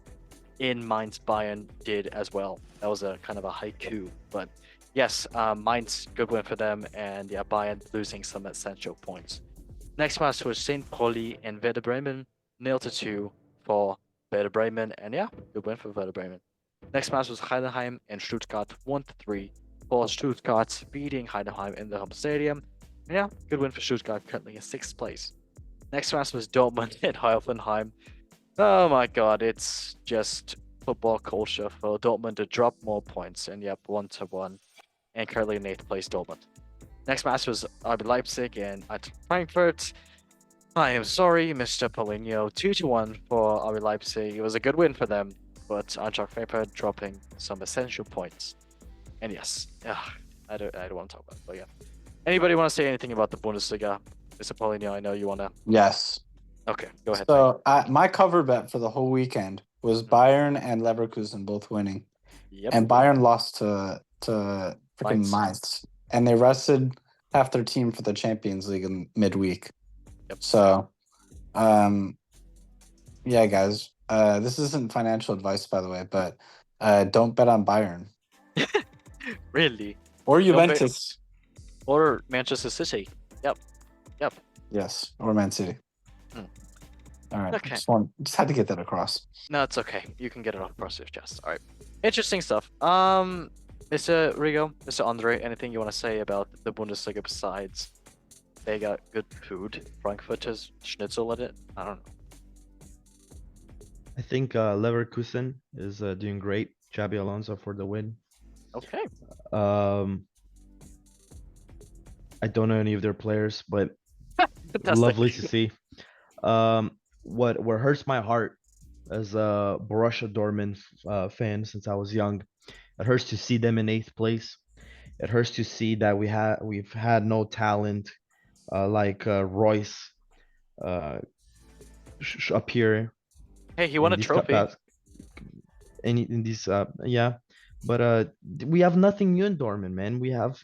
in Mainz. Bayern did as well. That was a kind of a haiku, but yes, Mainz, good win for them, and yeah, Bayern losing some essential points. Next match was St. Pauli and Werder Bremen, 0-2 for Werder Bremen, and yeah, good win for Werder Bremen. Next match was Heidenheim and Stuttgart, 1-3 for Stuttgart, beating Heidenheim in the home stadium. And yeah, good win for Stuttgart, currently in 6th place. Next match was Dortmund and Hoffenheim. Oh my god, it's just football culture for Dortmund to drop more points, and yep, 1-1, and currently in 8th place Dortmund. Next match was RB Leipzig and Eintracht Frankfurt. I am sorry, Mr. Paulinho, 2-1 for RB Leipzig. It was a good win for them, but Eintracht Frankfurt dropping some essential points. And yes, I don't want to talk about it, but yeah. Anybody want to say anything about the Bundesliga? Mr. Paulinho, I know you want to. Yes. Okay, go ahead. So my cover bet for the whole weekend was Bayern and Leverkusen both winning. Yep. And Bayern lost to freaking Mainz. And they rested half their team for the Champions League in midweek. Yep. So, yeah, guys, this isn't financial advice, by the way, but don't bet on Bayern. Really? Or Juventus. Or Manchester City. Yep. Yes, or Man City. All right. Okay. Just had to get that across. No, it's okay. You can get it across your chest. All right. Interesting stuff. Mr. Rigo, Mr. Andre, anything you want to say about the Bundesliga besides they got good food? Frankfurt has schnitzel in it. I don't know. I think Leverkusen is doing great. Xabi Alonso for the win. Okay. I don't know any of their players, but Fantastic. lovely to see. What hurts my heart as a Borussia Dortmund fan since I was young, it hurts to see them in 8th place. It hurts to see that we've had no talent like Royce up here. Hey, he won a trophy. In these yeah, but we have nothing new in Dortmund, man. We have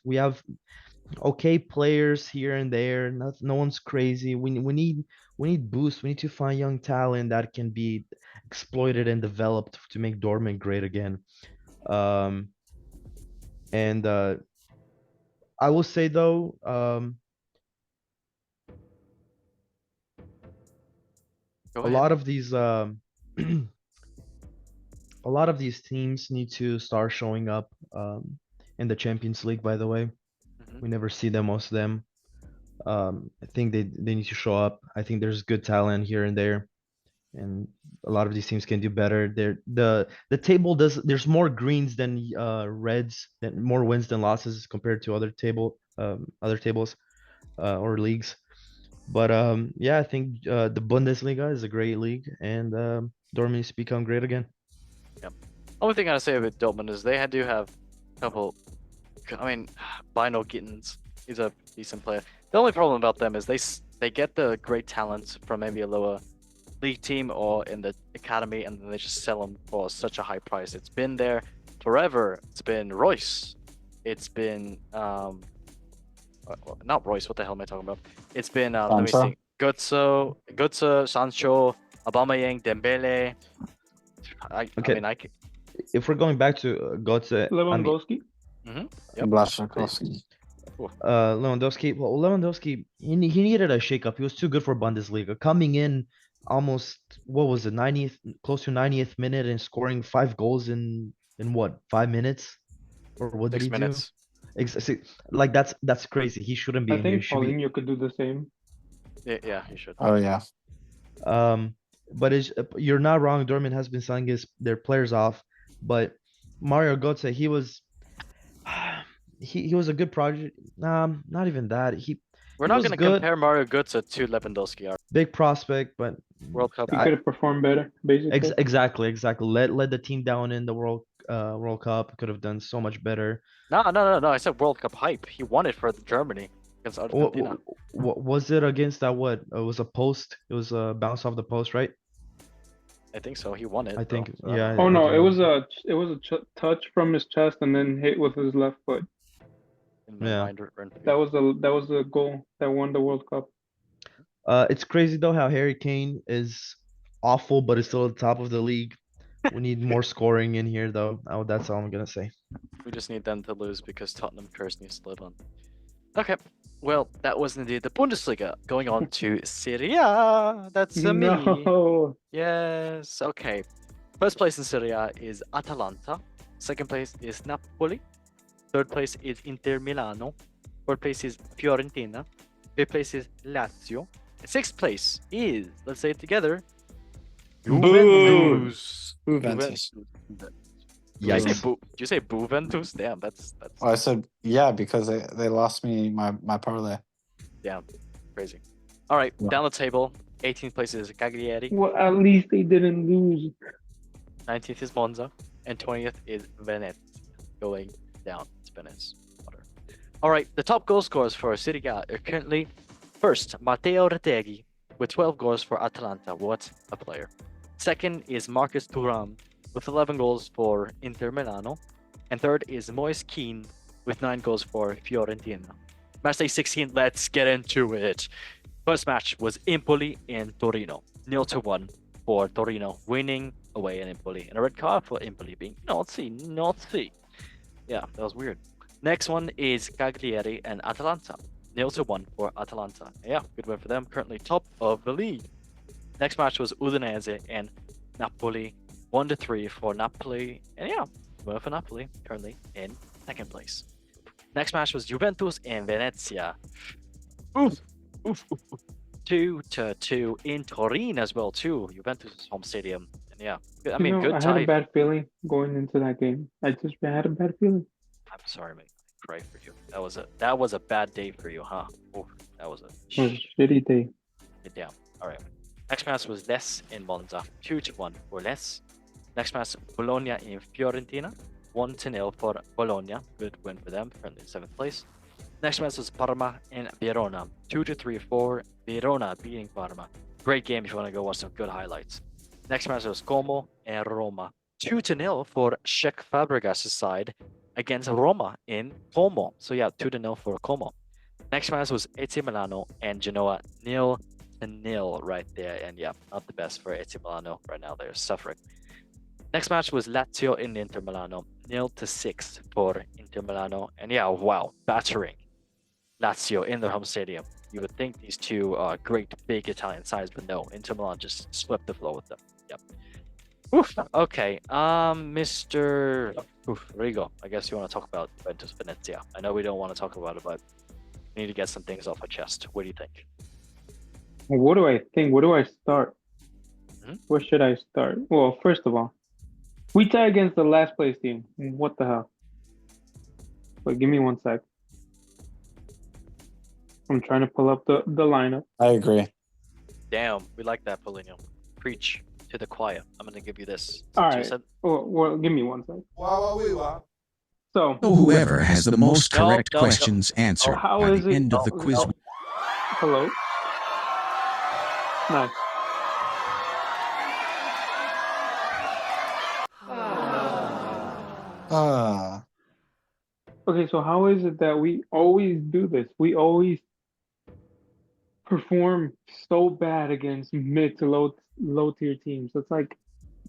okay players here and there. No one's crazy. We need boost. We need to find young talent that can be exploited and developed to make Dortmund great again. And I will say though, Go a ahead. lot of these a lot of these teams need to start showing up in the Champions League, by the way. Mhm. We never see them, most of them. I think they need to show up. I think there's good talent here and there, and a lot of these teams can do better. The table does there's more greens than reds, than more wins than losses compared to other tables or leagues. But yeah, I think the Bundesliga is a great league, and Dortmund needs to become great again. Only thing I say about Dortmund is they do have a couple. I mean, Bino Gittins, he's a decent player. The only problem about them is they get the great talents from maybe a lower league team or in the academy, and then they just sell them for such a high price. It's been there forever. It's been Royce. It's been not Royce. What the hell am I talking about? It's been let me Sancho? see, Götze, Sancho, Aubameyang, Dembele. Okay. I mean, I could, If we're going back to Götze, I mean, Lewandowski. Yep. Blaszczykowski. Lewandowski. Well, Lewandowski, he needed a shakeup. He was too good for Bundesliga. Coming in almost what was it, 90th, close to 90th minute, and scoring 5 goals in what, 5 minutes? Or what did 6 he do? minutes. Like that's crazy. He shouldn't be I in here. He think should be. Paulinho could do the same. Yeah, you should. Oh yeah. But you're not wrong. Dortmund has been selling their players off, but Mario Götze, he was he was a good project. Not even that. We're he not was going to good. compare Mario Götze to Lewandowski. Our Big prospect, but World Cup. He I- could have performed better, basically. exactly. Led the team down in the World Cup. Could have done so much better. No. I said World Cup hype. He won it for Germany against Argentina. What was it against that? What it was a post? It was a bounce off the post, right? I think so. He won it. I bro. think, So I yeah. don't know. Oh no, I it was a touch from his chest and then hit with his left foot. In my Yeah. mind, That was the goal that won the World Cup. It's crazy though how Harry Kane is awful, but is still at the top of the league. We need more scoring in here, though. That's all I'm gonna say. We just need them to lose because Tottenham curse needs to live on. Okay. Well, that was indeed the Bundesliga. Going on to Serie A. That's me. No. Yes. Okay. First place in Serie A is Atalanta. Second place is Napoli. Third place is Inter Milano. Fourth place is Fiorentina. Fifth place is Lazio. Sixth place is, let's say it together, Juventus. Juventus. Did you say Yikes. Did you say Juventus? Damn, that's Oh, I said yeah because they lost me my parlay. crazy. All right, Yeah. down the table. 18th place is Cagliari. Well, at least they didn't lose. 19th is Monza, and 20th is Venezia. Going down to Venice. All right, the top goal scorers for Serie A are currently first Matteo Retegui with 12 goals for Atalanta. What a player! Second is Marcus Thuram with 11 goals for Inter Milano, and third is Moise Kean with 9 goals for Fiorentina. Matchday 16. Let's get into it. First match was Empoli and Torino, 0-1 for Torino, winning away in Empoli, and a red card for Empoli being naughty. Yeah, that was weird. Next one is Cagliari and Atalanta, 0-1 for Atalanta. Yeah, good win for them. Currently top of the league. Next match was Udinese and Napoli, 1-3 for Napoli, and yeah, win for Napoli. Currently in second place. Next match was Juventus and Venezia. 2-2 in Turin as well too. Juventus' home stadium. And yeah, I mean, good I had tie. a bad feeling going into that game. I had a bad feeling. I'm sorry, mate. I cry for you. That was a bad day for you, huh? Oof, that was a It was a shitty day. Get down. All right. Next match was Lecce in Monza, 2-1 for Lecce. Next match, Bologna in Fiorentina, 1-0 for Bologna. Good win for them, currently in 7th place. Next match was Parma and Verona, 2-3 for Verona, beating Parma. Great game if you want to go watch some good highlights. Next match was Como and Roma, 2-0 for Czech Fabregas' side against Roma in Como. So yeah, 2-0 for Como. Next match was AC Milano and Genoa, 0-0 right there. And yeah, not the best for AC Milano right now. They're suffering. Next match was Lazio in Inter Milano, 0-6 for Inter Milano. And yeah, wow, battering Lazio in their home stadium. You would think these two are great big Italian sides, but no, Inter Milan just swept the floor with them. Yep. Oof. Okay, Mr. Rigo, I guess you want to talk about Juventus Venezia. I know we don't want to talk about it, but We need to get some things off our chest. What do you think? What do I think? Where do I start? Hmm? Where should I start? Well, first of all, we tie against the last place team. What the hell? Wait, give me 1 sec. I'm trying to pull up the lineup. I agree. Damn, we like that, Paulinho. Preach to the choir. I'm gonna give you this. All Since you right. said- Well, give me 1 sec. So, Whoever has the most No, correct no, no. questions answered how by is the it? end of the quiz. Hello. Nice. Ah, Okay, so how is it that we always do this? We always perform so bad against mid to low tier teams. It's like,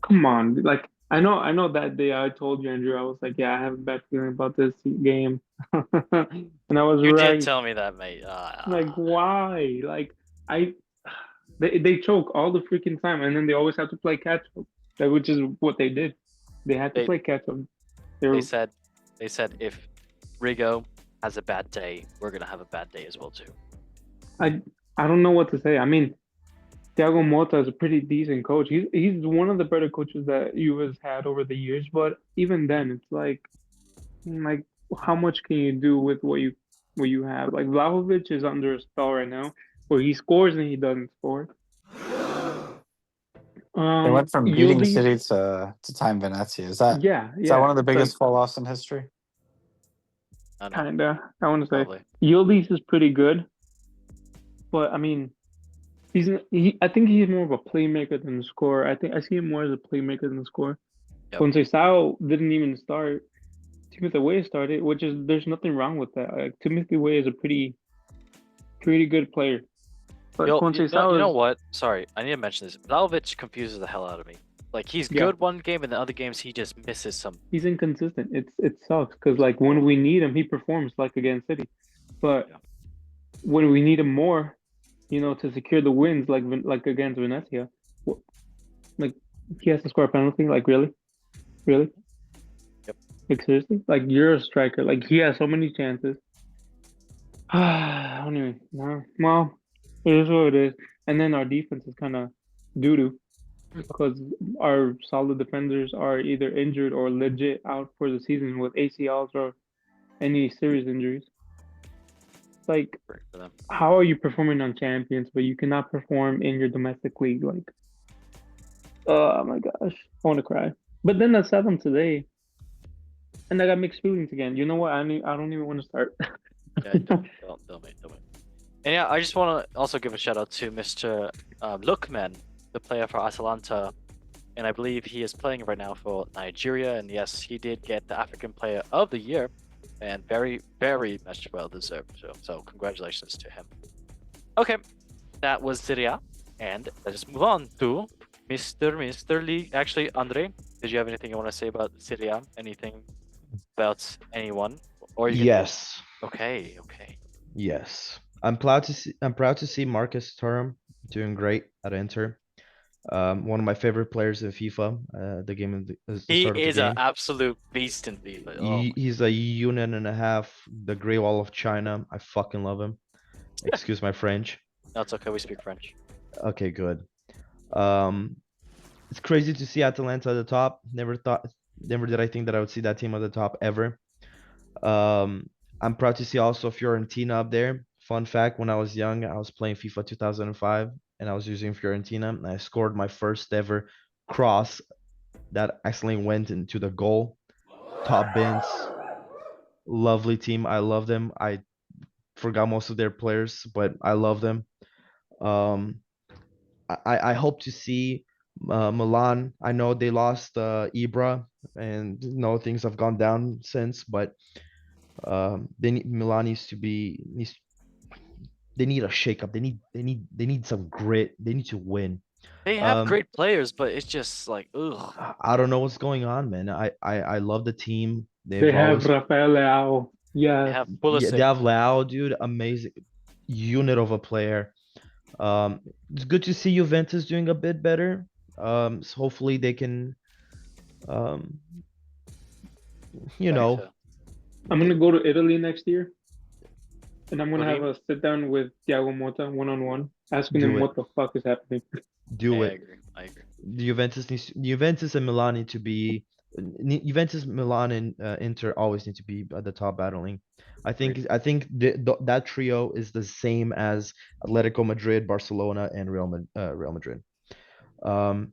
come on. Like I know that day I told you, Andrew, I was like, yeah, I have a bad feeling about this game. And I was You right. did tell me that, mate. Like, why? Like I they choke all the freaking time, and then they always have to play catch up. Which is what they did. They had to They- play catch up. They said if Rigo has a bad day, we're gonna have a bad day as well too. I don't know what to say. I mean, Thiago Mota is a pretty decent coach. He's one of the better coaches that you has had over the years. But even then, it's like how much can you do with what you have? Like Vlahovic is under a spell right now, where he scores and he doesn't score. they went from beating Yildiz- City to tying Venezia. Is that yeah, is that one of the it's like, biggest fall offs in history? I know, kinda. I want to say probably. Yildiz is pretty good, but I mean, I think he's more of a playmaker than a scorer. I see him more as a playmaker than a scorer. Yep. Conceição didn't even start. Timothy Way started, which is there's nothing wrong with that. Like, Timothy Way is a pretty good player. But You Conceição know is what? Sorry, I need to mention this. Vlahovic confuses the hell out of me. Like he's Yeah. good one game, and the other games he just misses some. he's inconsistent. It sucks because like when we need him, he performs like against City, but Yeah. when we need him more, to secure the wins like against Venezia, like he has to score a penalty. Like really. Yep. Like seriously, like you're a striker. Like he has so many chances. I don't even know. Well, it is what it is. And then our defense is kind of doo doo because our solid defenders are either injured or legit out for the season with ACLs or any serious injuries. Like, Great for them. how are you performing on champions, but you cannot perform in your domestic league? Like, oh my gosh, I want to cry. But then I saw them today, and I got mixed feelings again. You know what? I don't even want to start. Yeah, don't, mate. And yeah, I just want to also give a shout out to Mr. Lookman, the player for Atalanta, and I believe he is playing right now for Nigeria. And yes, he did get the African Player of the Year, and very, very much well deserved. So congratulations to him. Okay, that was Serie A, and let's move on to Mr. League. Actually, Andre, did you have anything you want to say about Serie A? Anything about anyone? Or you can- Yes. Okay. Yes. I'm proud to see Marcus Thuram doing great at Inter. One of my favorite players in FIFA. The game is the He start of the is an game. absolute beast in FIFA. Oh, He's a unit and a half. The Great Wall of China. I fucking love him. Excuse my French. no, it's okay. We speak French. Okay, good. It's crazy to see Atalanta at the top. Never did I think that I would see that team at the top ever. I'm proud to see also Fiorentina up there. Fun fact, when I was young, I was playing FIFA 2005 and I was using Fiorentina and I scored my first ever cross that accidentally went into the goal. Top bins. Lovely team. I love them. I forgot most of their players, but I love them. I hope to see Milan. I know they lost Ibra and things have gone down since, but Milan needs they need a shakeup. They need some grit. They need to win. They have great players, but it's just like, ugh. I don't know what's going on, man. I love the team. They have Rafael Leao. They Yeah, have they Pulisic. have Leao, dude, amazing unit of a player. It's good to see Juventus doing a bit better. So hopefully they can, you know, I'm gonna go to Italy next year. And I'm gonna have a sit down with Thiago Motta one-on-one, asking Do him it. what the fuck is happening. Do I it. agree. I agree. Juventus and Milan need to be Juventus, Milan, and Inter always need to be at the top battling. I think that trio is the same as Atletico Madrid, Barcelona, and Real Madrid. Um,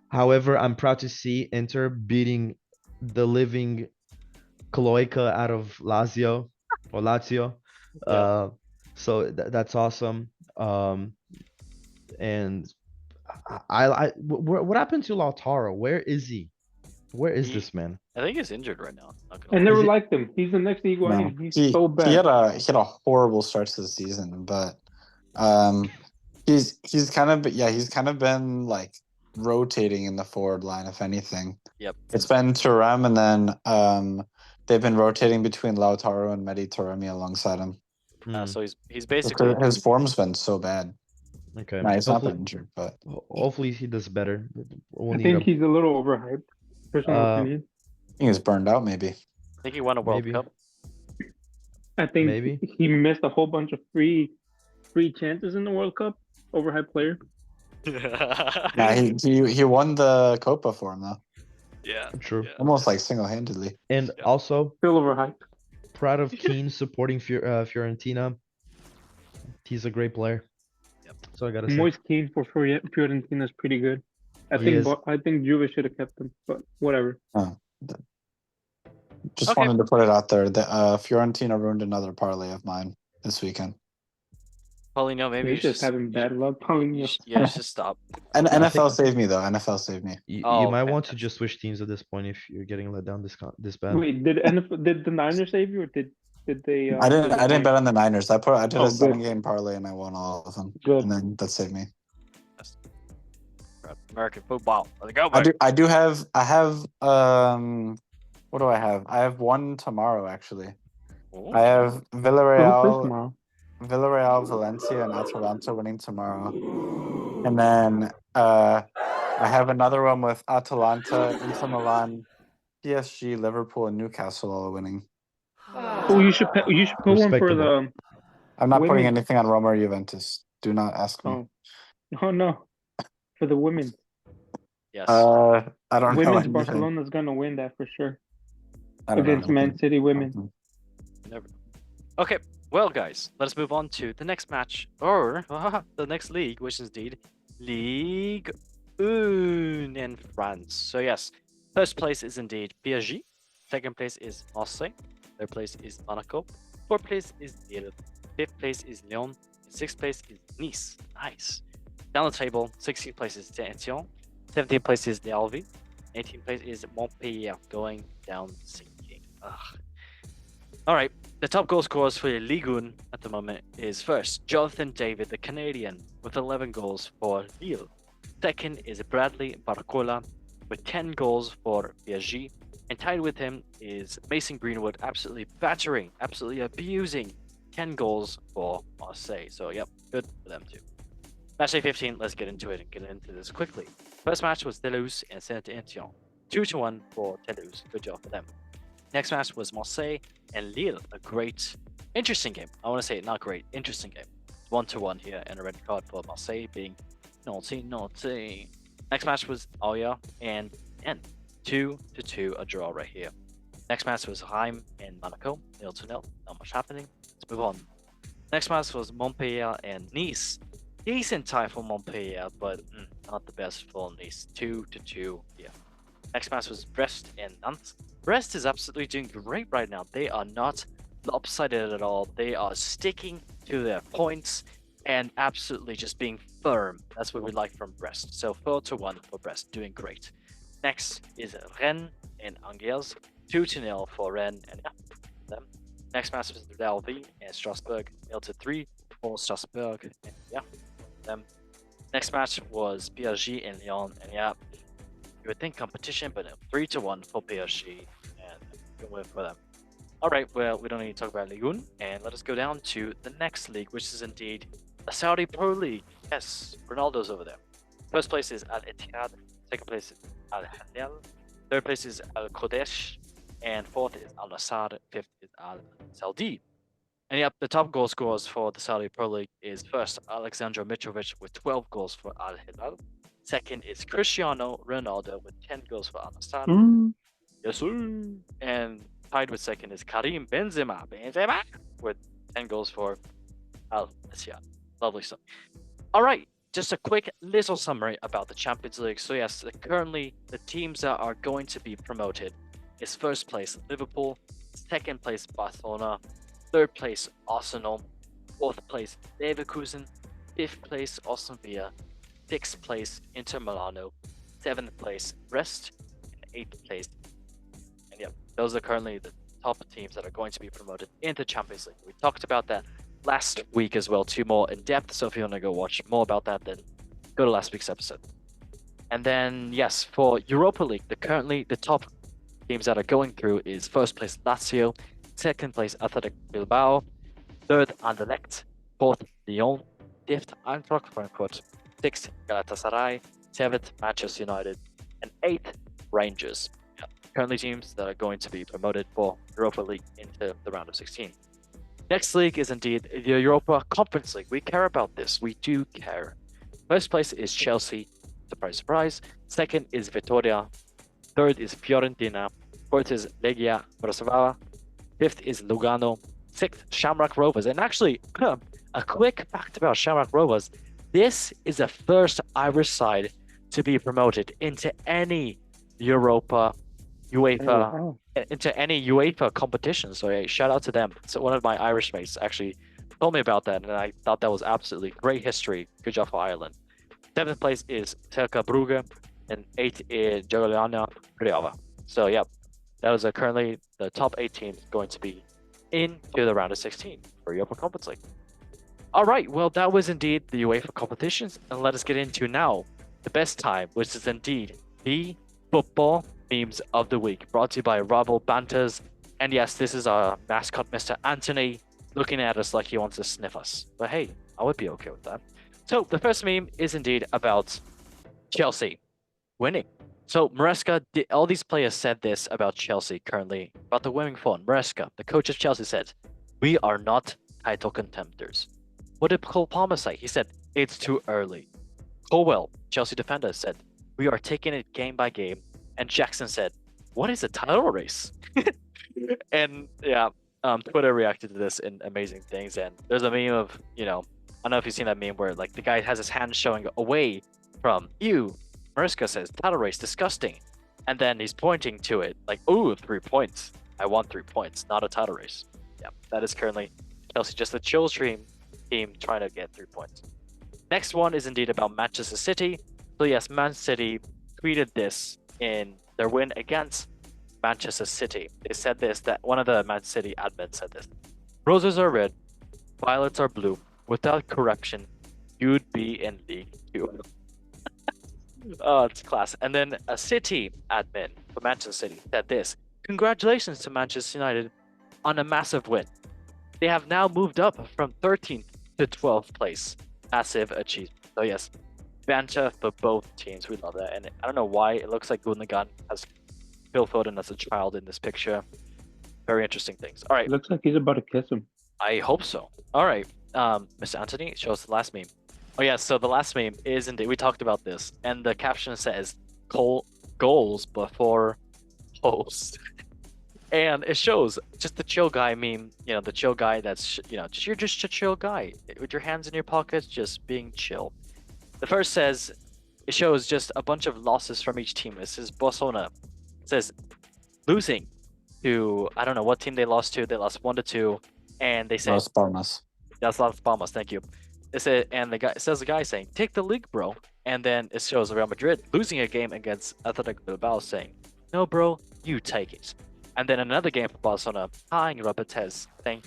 however, I'm proud to see Inter beating the living Cloaca out of Lazio or Lazio. Yeah. So that's awesome. And what happened to Lautaro? Where is he? Where is He- this man? I think he's injured right now. Not I gonna lie. never Is it- liked him. He's the next No, Higuain. He's he so he bad. had a horrible start to the season, but he's kind of been like rotating in the forward line, if anything. Yep. It's been Thuram, and then they've been rotating between Lautaro and Mehdi Taremi alongside him. Hmm, So he's basically His form's been so bad. okay. Nah, he's not Hopefully, been injured, but hopefully he does better. We'll I need think him. he's a little overhyped. Personal Uh, opinion. I think he's burned out. Maybe. I think he won a World Maybe. Cup. I think maybe. he missed a whole bunch of free chances in the World Cup. Overhyped player. Nah, he won the Copa for him though, Yeah. True. Yeah. almost like single-handedly. And Yeah. also Still overhyped. proud of Keane supporting Fiorentina. He's a great player. Yep. That's all I gotta say. Moise Keane for Fiorentina is pretty good. I He think is. I think Juve should have kept him, but whatever. Just Okay. wanted to put it out there that Fiorentina ruined another parlay of mine this weekend. Paulinho, maybe you He's should just having bad luck. Paulinho. you should stop. And I NFL think- saved me though. NFL saved me. You Oh, might okay, want to gotcha. just switch teams at this point if you're getting let down this bad. Wait, did the Niners save you, or did they? I didn't disappoint? bet on the Niners. I did Oh, a good. 7-game parlay and I won all of them. Good. And then that saved me. American football. Let's go. I have what do I have? I have one tomorrow actually. Ooh. I have Who plays Villarreal, Valencia, and Atalanta winning tomorrow. And then I have another one with Atalanta, Inter Milan, PSG, Liverpool, and Newcastle all winning. Oh, you should put one for the. I'm not putting Women. anything on Roma or Juventus. Do not ask me. Oh no, for the women. Yes. I don't know. Women's anything. Barcelona's gonna win that for sure I don't know against anything. Man City women. Never know. Okay, well, guys, let's move on to the next match, or the next league, which is indeed Ligue 1 in France. So, yes, first place is indeed PSG, second place is Marseille, third place is Monaco, fourth place is Lille, fifth place is Lyon, sixth place is Nice. Nice. Down the table, 16th place is Saint-Etienne, 17th place is L'Alvi, 18th place is Montpellier, going down sinking. Ugh. All right, the top goal scorers for Ligue 1 at the moment is first, Jonathan David, the Canadian, with 11 goals for Lille. Second is Bradley Barcola with 10 goals for PSG. And tied with him is Mason Greenwood, absolutely battering, absolutely abusing 10 goals for Marseille. So, yep, good for them too. Match day 15, let's get into it and get into this quickly. First match was Toulouse and Saint-Etienne. 2-1 for Toulouse. Good job for them. Next match was Marseille and Lille. A great, interesting game. I want to say not great, interesting game. 1-1 here and a red card for Marseille being naughty. Next match was Auxerre and N. 2-2, a draw right here. Next match was Reims and Monaco. 0-0. Not much happening. Let's move on. Next match was Montpellier and Nice. Decent tie for Montpellier, but not the best for Nice. 2-2 here. Next match was Brest and Nantes. Brest is absolutely doing great right now. They are not lopsided at all. They are sticking to their points and absolutely just being firm. That's what we like from Brest. So 4-1 for Brest, doing great. Next is Rennes and Angers. 2-0 for Rennes and them. Next match was L'Alvi and Strasbourg. 0-3 for Strasbourg and them. Next match was PSG and Lyon, and you would think competition, but 3-1 for PSG, and good win for them. All right, well, we don't need to talk about Ligue 1, and let us go down to the next league, which is indeed the Saudi Pro League. Yes, Ronaldo's over there. First place is Al Ittihad, second place is Al Hilal, third place is Al Kodesh, and fourth is Al Nassr, fifth is Al Saudi. And yep, the top goal scorers for the Saudi Pro League is first Alexander Mitrovic with 12 goals for Al Hilal. Second is Cristiano Ronaldo with 10 goals for Al Nassr. Yes, sir. And tied with second is Karim Benzema with 10 goals for Al Nassr. Lovely stuff. All right, just a quick little summary about the Champions League. So yes, currently the teams that are going to be promoted is first place Liverpool, second place Barcelona, third place Arsenal, fourth place Leverkusen, fifth place Aston Villa, sixth place Inter Milano, seventh place Brest, and eighth place. And yeah, those are currently the top teams that are going to be promoted into Champions League. We talked about that last week as well, too, more in depth. So if you want to go watch more about that, then go to last week's episode. And then yes, for Europa League, currently the top teams that are going through is first place Lazio, second place Athletic Bilbao, third Anderlecht, fourth Lyon, fifth Eintracht Frankfurt, sixth Galatasaray, seventh Manchester United, and eighth Rangers. Yeah, currently teams that are going to be promoted for Europa League into the round of 16. Next league is indeed the Europa Conference League. We care about this. We do care. First place is Chelsea. Surprise, surprise. Second is Vitoria. Third is Fiorentina. Fourth is Legia Bratislava. Fifth is Lugano. Sixth, Shamrock Rovers. And actually, a quick fact about Shamrock Rovers. This is the first Irish side to be promoted into any UEFA into any UEFA competition. So yeah, shout out to them. So one of my Irish mates actually told me about that, and I thought that was absolutely great history. Good job for Ireland. Seventh place is Cercle Brugge, and eighth is Jagiellonian Brioza. So yeah, that was currently the top 8 teams going to be into the round of 16 for Europa Conference League. All right, well that was indeed the UEFA competitions, and let us get into now the best time, which is indeed the football memes of the week, brought to you by Rival Banters. And yes, this is our mascot, Mr. Anthony, looking at us like he wants to sniff us. But hey, I would be okay with that. So the first meme is indeed about Chelsea winning. So Maresca, all these players said this about Chelsea currently, about the winning form. Maresca, the coach of Chelsea, said, "We are not title contenders." What did Cole Palmer say? He said, "It's too early." Colwell, Chelsea defender, said, "We are taking it game by game." And Jackson said, "What is a title race?" And yeah, Twitter reacted to this in amazing things. And there's a meme of, I don't know if you've seen that meme where like the guy has his hand showing away from you. Mariska says, "Title race, disgusting." And then he's pointing to it like, "Ooh, 3 points. I want 3 points, not a title race." Yeah, that is currently Chelsea, just a chill stream team trying to get 3 points. Next one is indeed about Manchester City. So yes, Man City tweeted this in their win against Manchester City. They said this, that one of the Man City admins said this: "Roses are red, violets are blue. Without correction, you'd be in League 2. Oh, it's class. And then a City admin for Manchester City said this: "Congratulations to Manchester United on a massive win. They have now moved up from 13th to 12th place. Massive achievement." So yes, banter for both teams. We love that. And I don't know why it looks like Gundogan has Phil Foden as a child in this picture. Very interesting things. All right. Looks like he's about to kiss him. I hope so. All right. Mr. Anthony, show us the last meme. Oh yeah, so the last meme is indeed, we talked about this, and the caption says goals before host. And it shows just the chill guy meme, the chill guy that's, you're just a chill guy with your hands in your pockets, just being chill. The first says, it shows just a bunch of losses from each team. This is Barcelona. It says losing to, I don't know what team they lost to. They lost 1-2, and they said Las Palmas. That's Las Palmas. Thank you. It said, and it says the guy saying, "Take the league, bro." And then it shows Real Madrid losing a game against Athletic Bilbao saying, "No, bro, you take it." And then another game for Barcelona tying Rapides saying,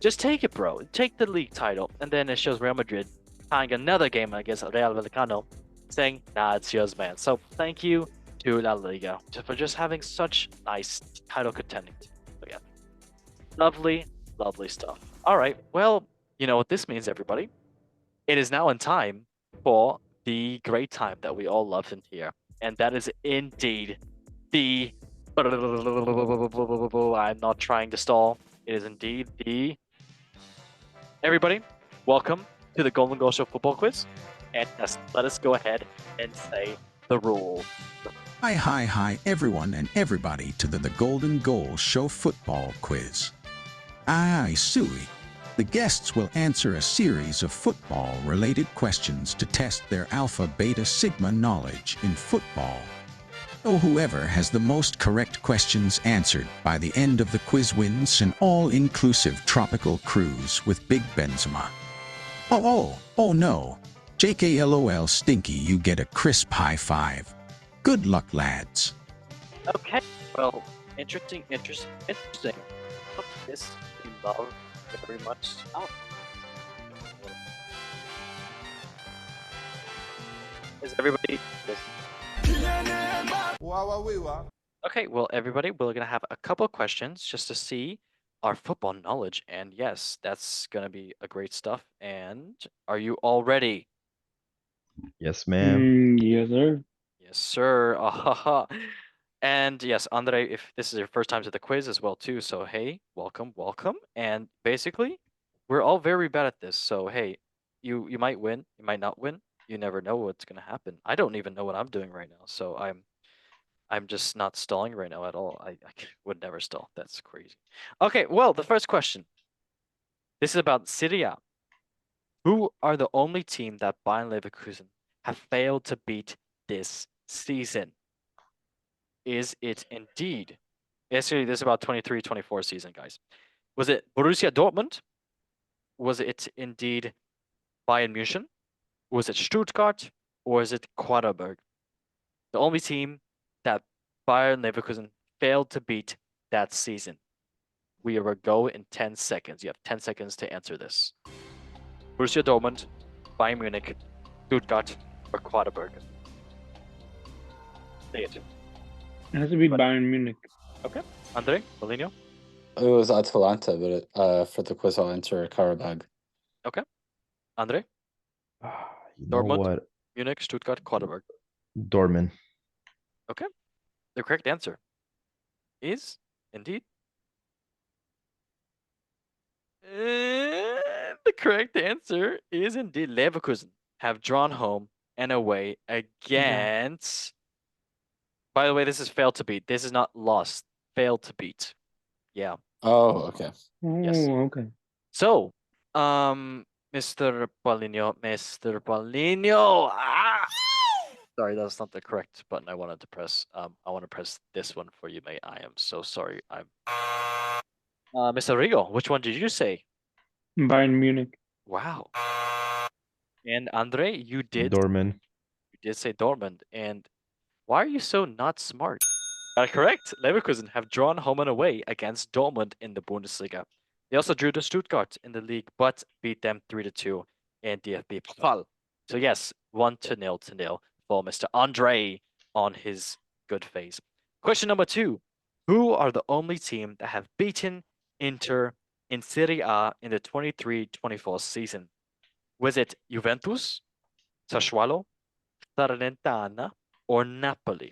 "Just take it, bro. Take the league title." And then it shows Real Madrid tying another game against Real Vallecano saying, "Nah, it's yours, man." So thank you to La Liga for just having such nice title contending. So yeah, lovely, lovely stuff. All right, well, you know what this means, everybody. It is now in time for the great time that we all love in here. And that is indeed the... I'm not trying to stall. It is indeed the everybody, welcome to the Golden Goal Show football quiz. And yes, let us go ahead and say the rule. Hi, everyone and everybody to the Golden Goal Show football quiz. Aye, Suey. The guests will answer a series of football-related questions to test their Alpha, Beta, Sigma knowledge in football. So whoever has the most correct questions answered by the end of the quiz wins an all-inclusive tropical cruise with Big Benzema. Oh no. JKLOL Stinky, you get a crisp high five. Good luck, lads. Okay, well, interesting. This we love very much. Oh. Is everybody? Okay, well, everybody, we're gonna have a couple questions just to see our football knowledge, and yes, that's gonna be a great stuff. And are you all ready? Yes, ma'am. Yes, sir. Yes, sir. Ahaha. And yes, Andre, if this is your first time to the quiz as well too, so hey, welcome. And basically, we're all very bad at this. So hey, you might win, you might not win. You never know what's gonna happen. I don't even know what I'm doing right now, so I'm just not stalling right now at all. I would never stall. That's crazy. Okay, well, the first question. This is about Serie A. Who are the only team that Bayern Leverkusen have failed to beat this season? Is it indeed? Actually, this is about 23-24 season, guys. Was it Borussia Dortmund? Was it indeed Bayern München? Was it Stuttgart? Or is it Quarterberg? The only team that Bayern Leverkusen failed to beat that season. We will go in 10 seconds. You have 10 seconds to answer this. Borussia Dortmund, Bayern Munich, Stuttgart, or Quarterberg? Say it. It has to be Bayern Munich. Okay. Andre, Paulinho? It was Atalanta, but for the quiz, I'll answer Karabag. Andre, You know Dortmund? what? Munich, Stuttgart, Quarterberg? Dortmund. The correct answer is indeed. The correct answer is indeed Leverkusen have drawn home and away against. By the way, this is failed to beat. This is not lost. Failed to beat. Yeah. Oh, okay. Yes. Oh, okay. So, Mr. Paulinho. Ah! Sorry, that's not the correct button I wanted to press. I want to press this one for you, mate. I am so sorry. Mr. Rigo, which one did you say? Bayern Munich. Wow. And Andre, you did Dortmund. say Dortmund. And why are you so not smart? Correct. Leverkusen have drawn home and away against Dortmund in the Bundesliga. They also drew to Stuttgart in the league, but beat them 3-2 in DFB Pokal. So yes, 1-0 for Mr. Andre on his good face. Question number 2. Who are the only team that have beaten Inter in Serie A in the 23-24 season? Was it Juventus, Sassuolo, Salernitana, or Napoli?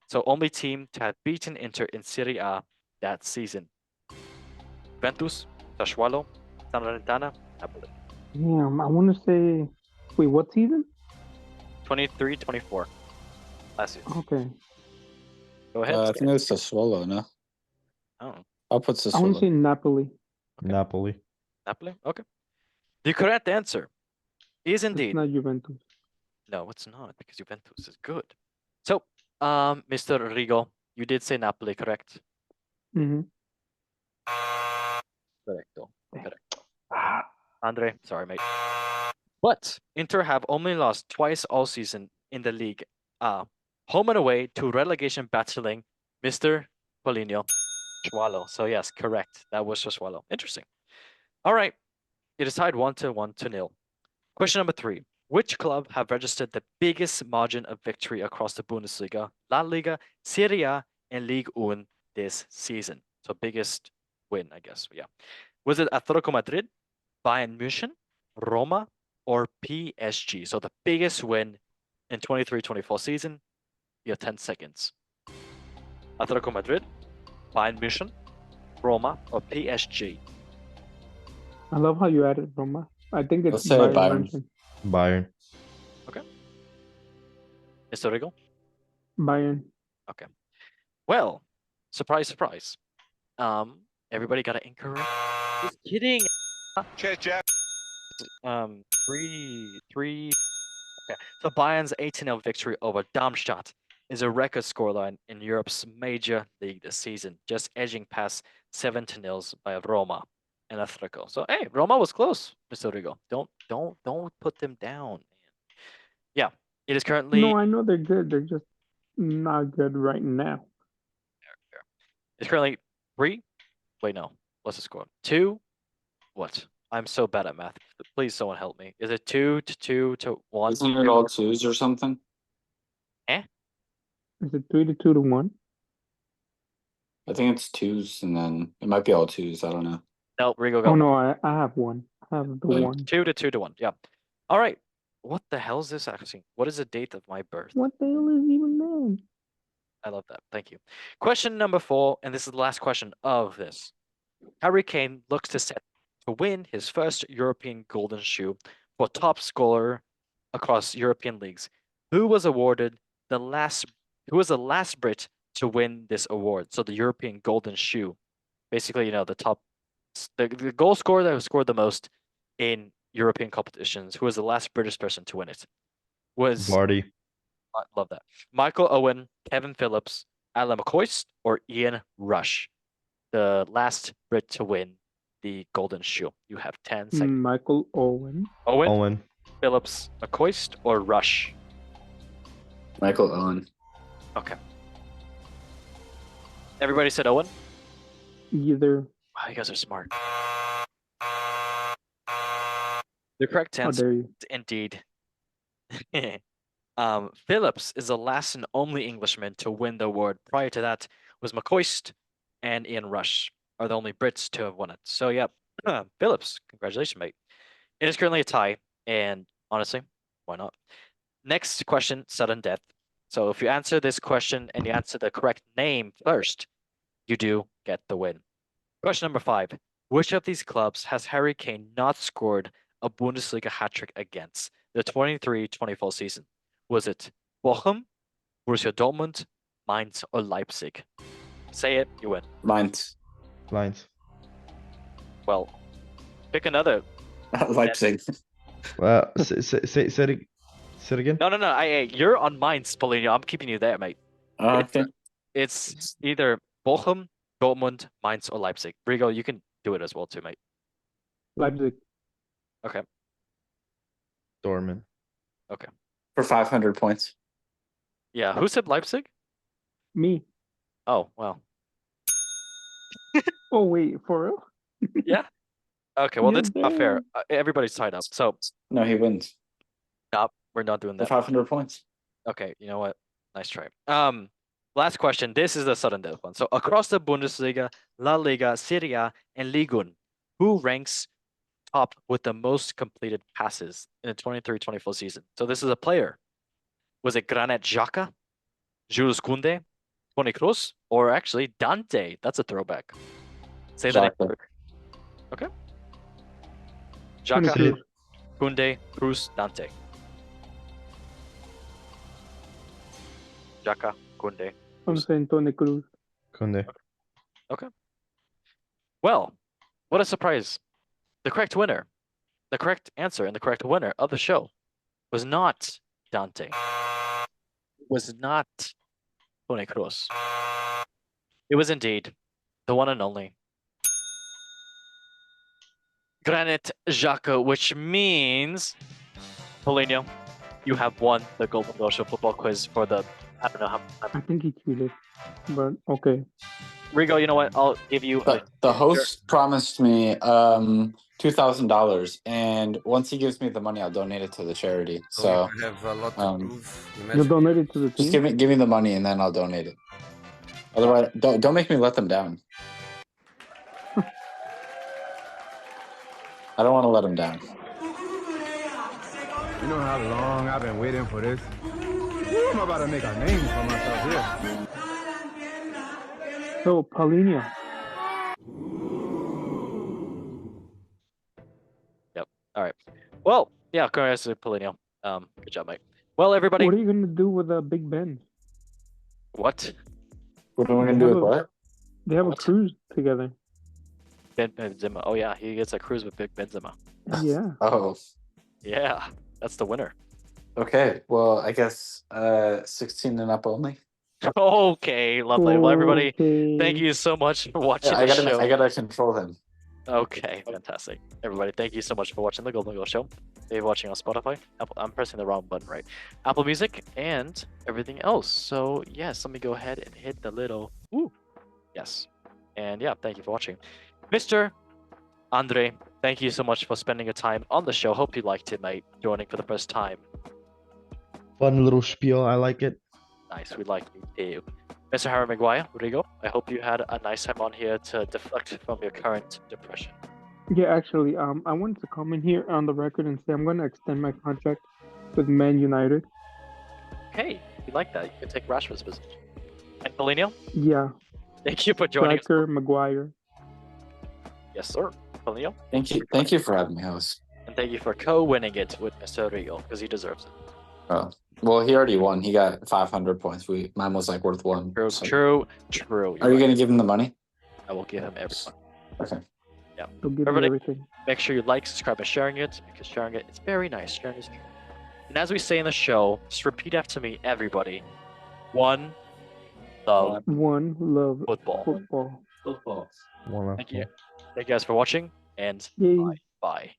So only team to have beaten Inter in Serie A that season. Juventus, Sassuolo, Salernitana, Napoli. Damn, I want to say. Wait, what season? 23-24. Last season. Okay. Go ahead. I think it's Sassuolo, no? Oh, I'll put I want to say Sassuolo. Napoli. Napoli. Napoli? Okay. The correct answer is It's indeed. not Juventus. No, it's not, because Juventus is good. So, Mr. Rigo, you did say Napoli, correct? Mm-hmm. Correcto. Correct. Andre, sorry, mate. But Inter have only lost twice all season in the league. Home and away to relegation battling Mr. Paulinho Sassuolo. So yes, correct. That was Sassuolo. Interesting. All right. It is tied 1-0. Question number 3. Which club have registered the biggest margin of victory across the Bundesliga, La Liga, Serie A, and Ligue 1 this season? So biggest win, I guess. Yeah. Was it Atletico Madrid, Bayern München, Roma, or PSG? So the biggest win in 23-24 season. You have 10 seconds. Atletico Madrid, Bayern München, Roma, or PSG? I love how you added Roma. I think it's Let's say Bayern Bayern. München. Bayern. Mr. Rigo? Bayern. Well, surprise, surprise. Everybody got it incorrect. Just kidding. Cheers, Jeff. 3-3. Okay, so Bayern's 18-0 victory over Darmstadt is a record scoreline in Europe's major league this season, just edging past 7-0 by Roma and Atletico. So hey, Roma was close, Mr. Rigo. Don't put them down, man. Yeah, it is currently. No, I know they're good. They're just not good right now. It's currently 3. Wait, no. What's the score? 2. What? I'm so bad at math. Please, someone help me. Is it 2-2 to 1? Isn't it all twos or something? Is it 3-2 to 1? I think it's twos, and then it might be all twos. I don't know. No, Rigo got Oh no, I have one. I have the Like, 1. 2-2 to 1. Yeah. All right. What the hell is this actually? What is the date of my birth? What the hell is even that? I love that. Thank you. Question number 4, and this is the last question of this. Harry Kane looks to set to win his first European Golden Shoe for top scorer across European leagues. Who was awarded the last? Who was the last Brit to win this award? So the European Golden Shoe, basically, the top, the goal scorer that scored the most in European competitions. Who was the last British person to win it? Was Vardy. I love that. Michael Owen, Kevin Phillips, Alan McCoist, or Ian Rush, the last Brit to win the Golden Shoe. You have 10 seconds. Michael Owen. Owen. Phillips, McCoist, or Rush? Michael Owen. Okay. Everybody said Owen? Either. Wow, you guys are smart. The correct How answer dare you? is indeed. Phillips is the last and only Englishman to win the award. Prior to that was McCoist and Ian Rush are the only Brits to have won it. So yeah, Phillips, congratulations, mate. It is currently a tie, and honestly, why not? Next question, sudden death. So if you answer this question and you answer the correct name first, you do get the win. Question number 5. Which of these clubs has Harry Kane not scored a Bundesliga hat-trick against the 23-24 season? Was it Bochum, Borussia Dortmund, Mainz, or Leipzig? Say it, you win. Mainz. Lines. Well, pick another. Leipzig. Well, say it again. No. You're on Mainz, Paulinho. I'm keeping you there, mate. Okay. It's either Bochum, Dortmund, Mainz, or Leipzig. Rigo, you can do it as well too, mate. Leipzig. Okay. Dortmund. For 500 points. Yeah, who said Leipzig? Me. Oh, well. Oh wait, for real? Yeah. Okay, well, Yeah, that's not fair. damn. Everybody's tied up. So, No, he wins. we're not doing For that. 500 points. Okay, you know what? Nice try. Last question. This is the sudden death one. So across the Bundesliga, La Liga, Serie, and Ligue, who ranks top with the most completed passes in the 23-24 season? So this is a player. Was it Granit Xhaka, Jules Koundé, Toni Kroos, or actually Dante? That's a throwback. Say the name. Xhaka. Okay. Toni Xhaka, Kroos. Koundé, Kroos, Dante. Xhaka, Koundé. I'm saying Toni Kroos. Kunde. Well, what a surprise. The correct winner, the correct answer and the correct winner of the show was not Dante. Was not Toni Kroos. It was indeed the one and only Granit Xhaka, which means, Paulinho, you have won the Golden Goal Show football quiz for the, I don't know how. I think he cheated, but okay. Rigo, you know what? I'll give you. The host promised me $2,000, and once he gives me the money, I'll donate it to the charity. So we have a lot to prove. You Imagine. donated to the just team? give me the money, and then I'll donate it. Otherwise, don't make me let them down. I don't want to let them down. You know how long I've been waiting for this? I'm about to make a name for myself here. So, Paulinho, Yeah, congrats to Polino. Good job, mate. Well, everybody, What are you gonna do with Big Ben? what? What am I They gonna do have with a- what? They have What? a cruise together. Ben Benzema. Oh yeah, he gets a cruise with Big Benzema. Yeah. Oh, Yeah, that's the winner. okay. Well, I guess 16 and up only. Okay, lovely. Well, everybody, thank Okay. you so much for watching Yeah, I the gotta show. I gotta control him. Okay, fantastic. Everybody, thank you so much for watching the Golden Goal Show. If you're watching on Spotify, Apple, I'm pressing the wrong button, right? Apple Music and everything else. So yes, let me go ahead and hit the little woo. Yes, and yeah, thank you for watching, Mr. Andre. Thank you so much for spending your time on the show. Hope you liked it, mate. Joining for the first time. Fun little spiel. I like it. Nice, we like you too. Mr. Harry Maguire, Rodrigo, I hope you had a nice time on here to deflect from your current depression. Yeah, actually, I wanted to come in here on the record and say I'm gonna extend my contract with Man United. Hey, we like that. You can take Rashford's position. And Paulinho, Yeah, thank you for joining Striker, us. Maguire. Yes, sir. Paulinho, Thank you for having me, host. and thank you for co-winning it with Mr. Rodrigo, because he deserves it. Oh, well, he already won. He got 500 points. Mine was like worth one. True, so- true. Are you right. gonna give him the money? I will give him everything. Okay. He'll give me Everybody- everything. Make sure you like, subscribe, and sharing it, because sharing it is very nice. Sharing is. And as we say in the show, just repeat after me, everybody. One love One love football. football. Football. One left Thank you. one. Thank you guys for watching, and Yay. bye.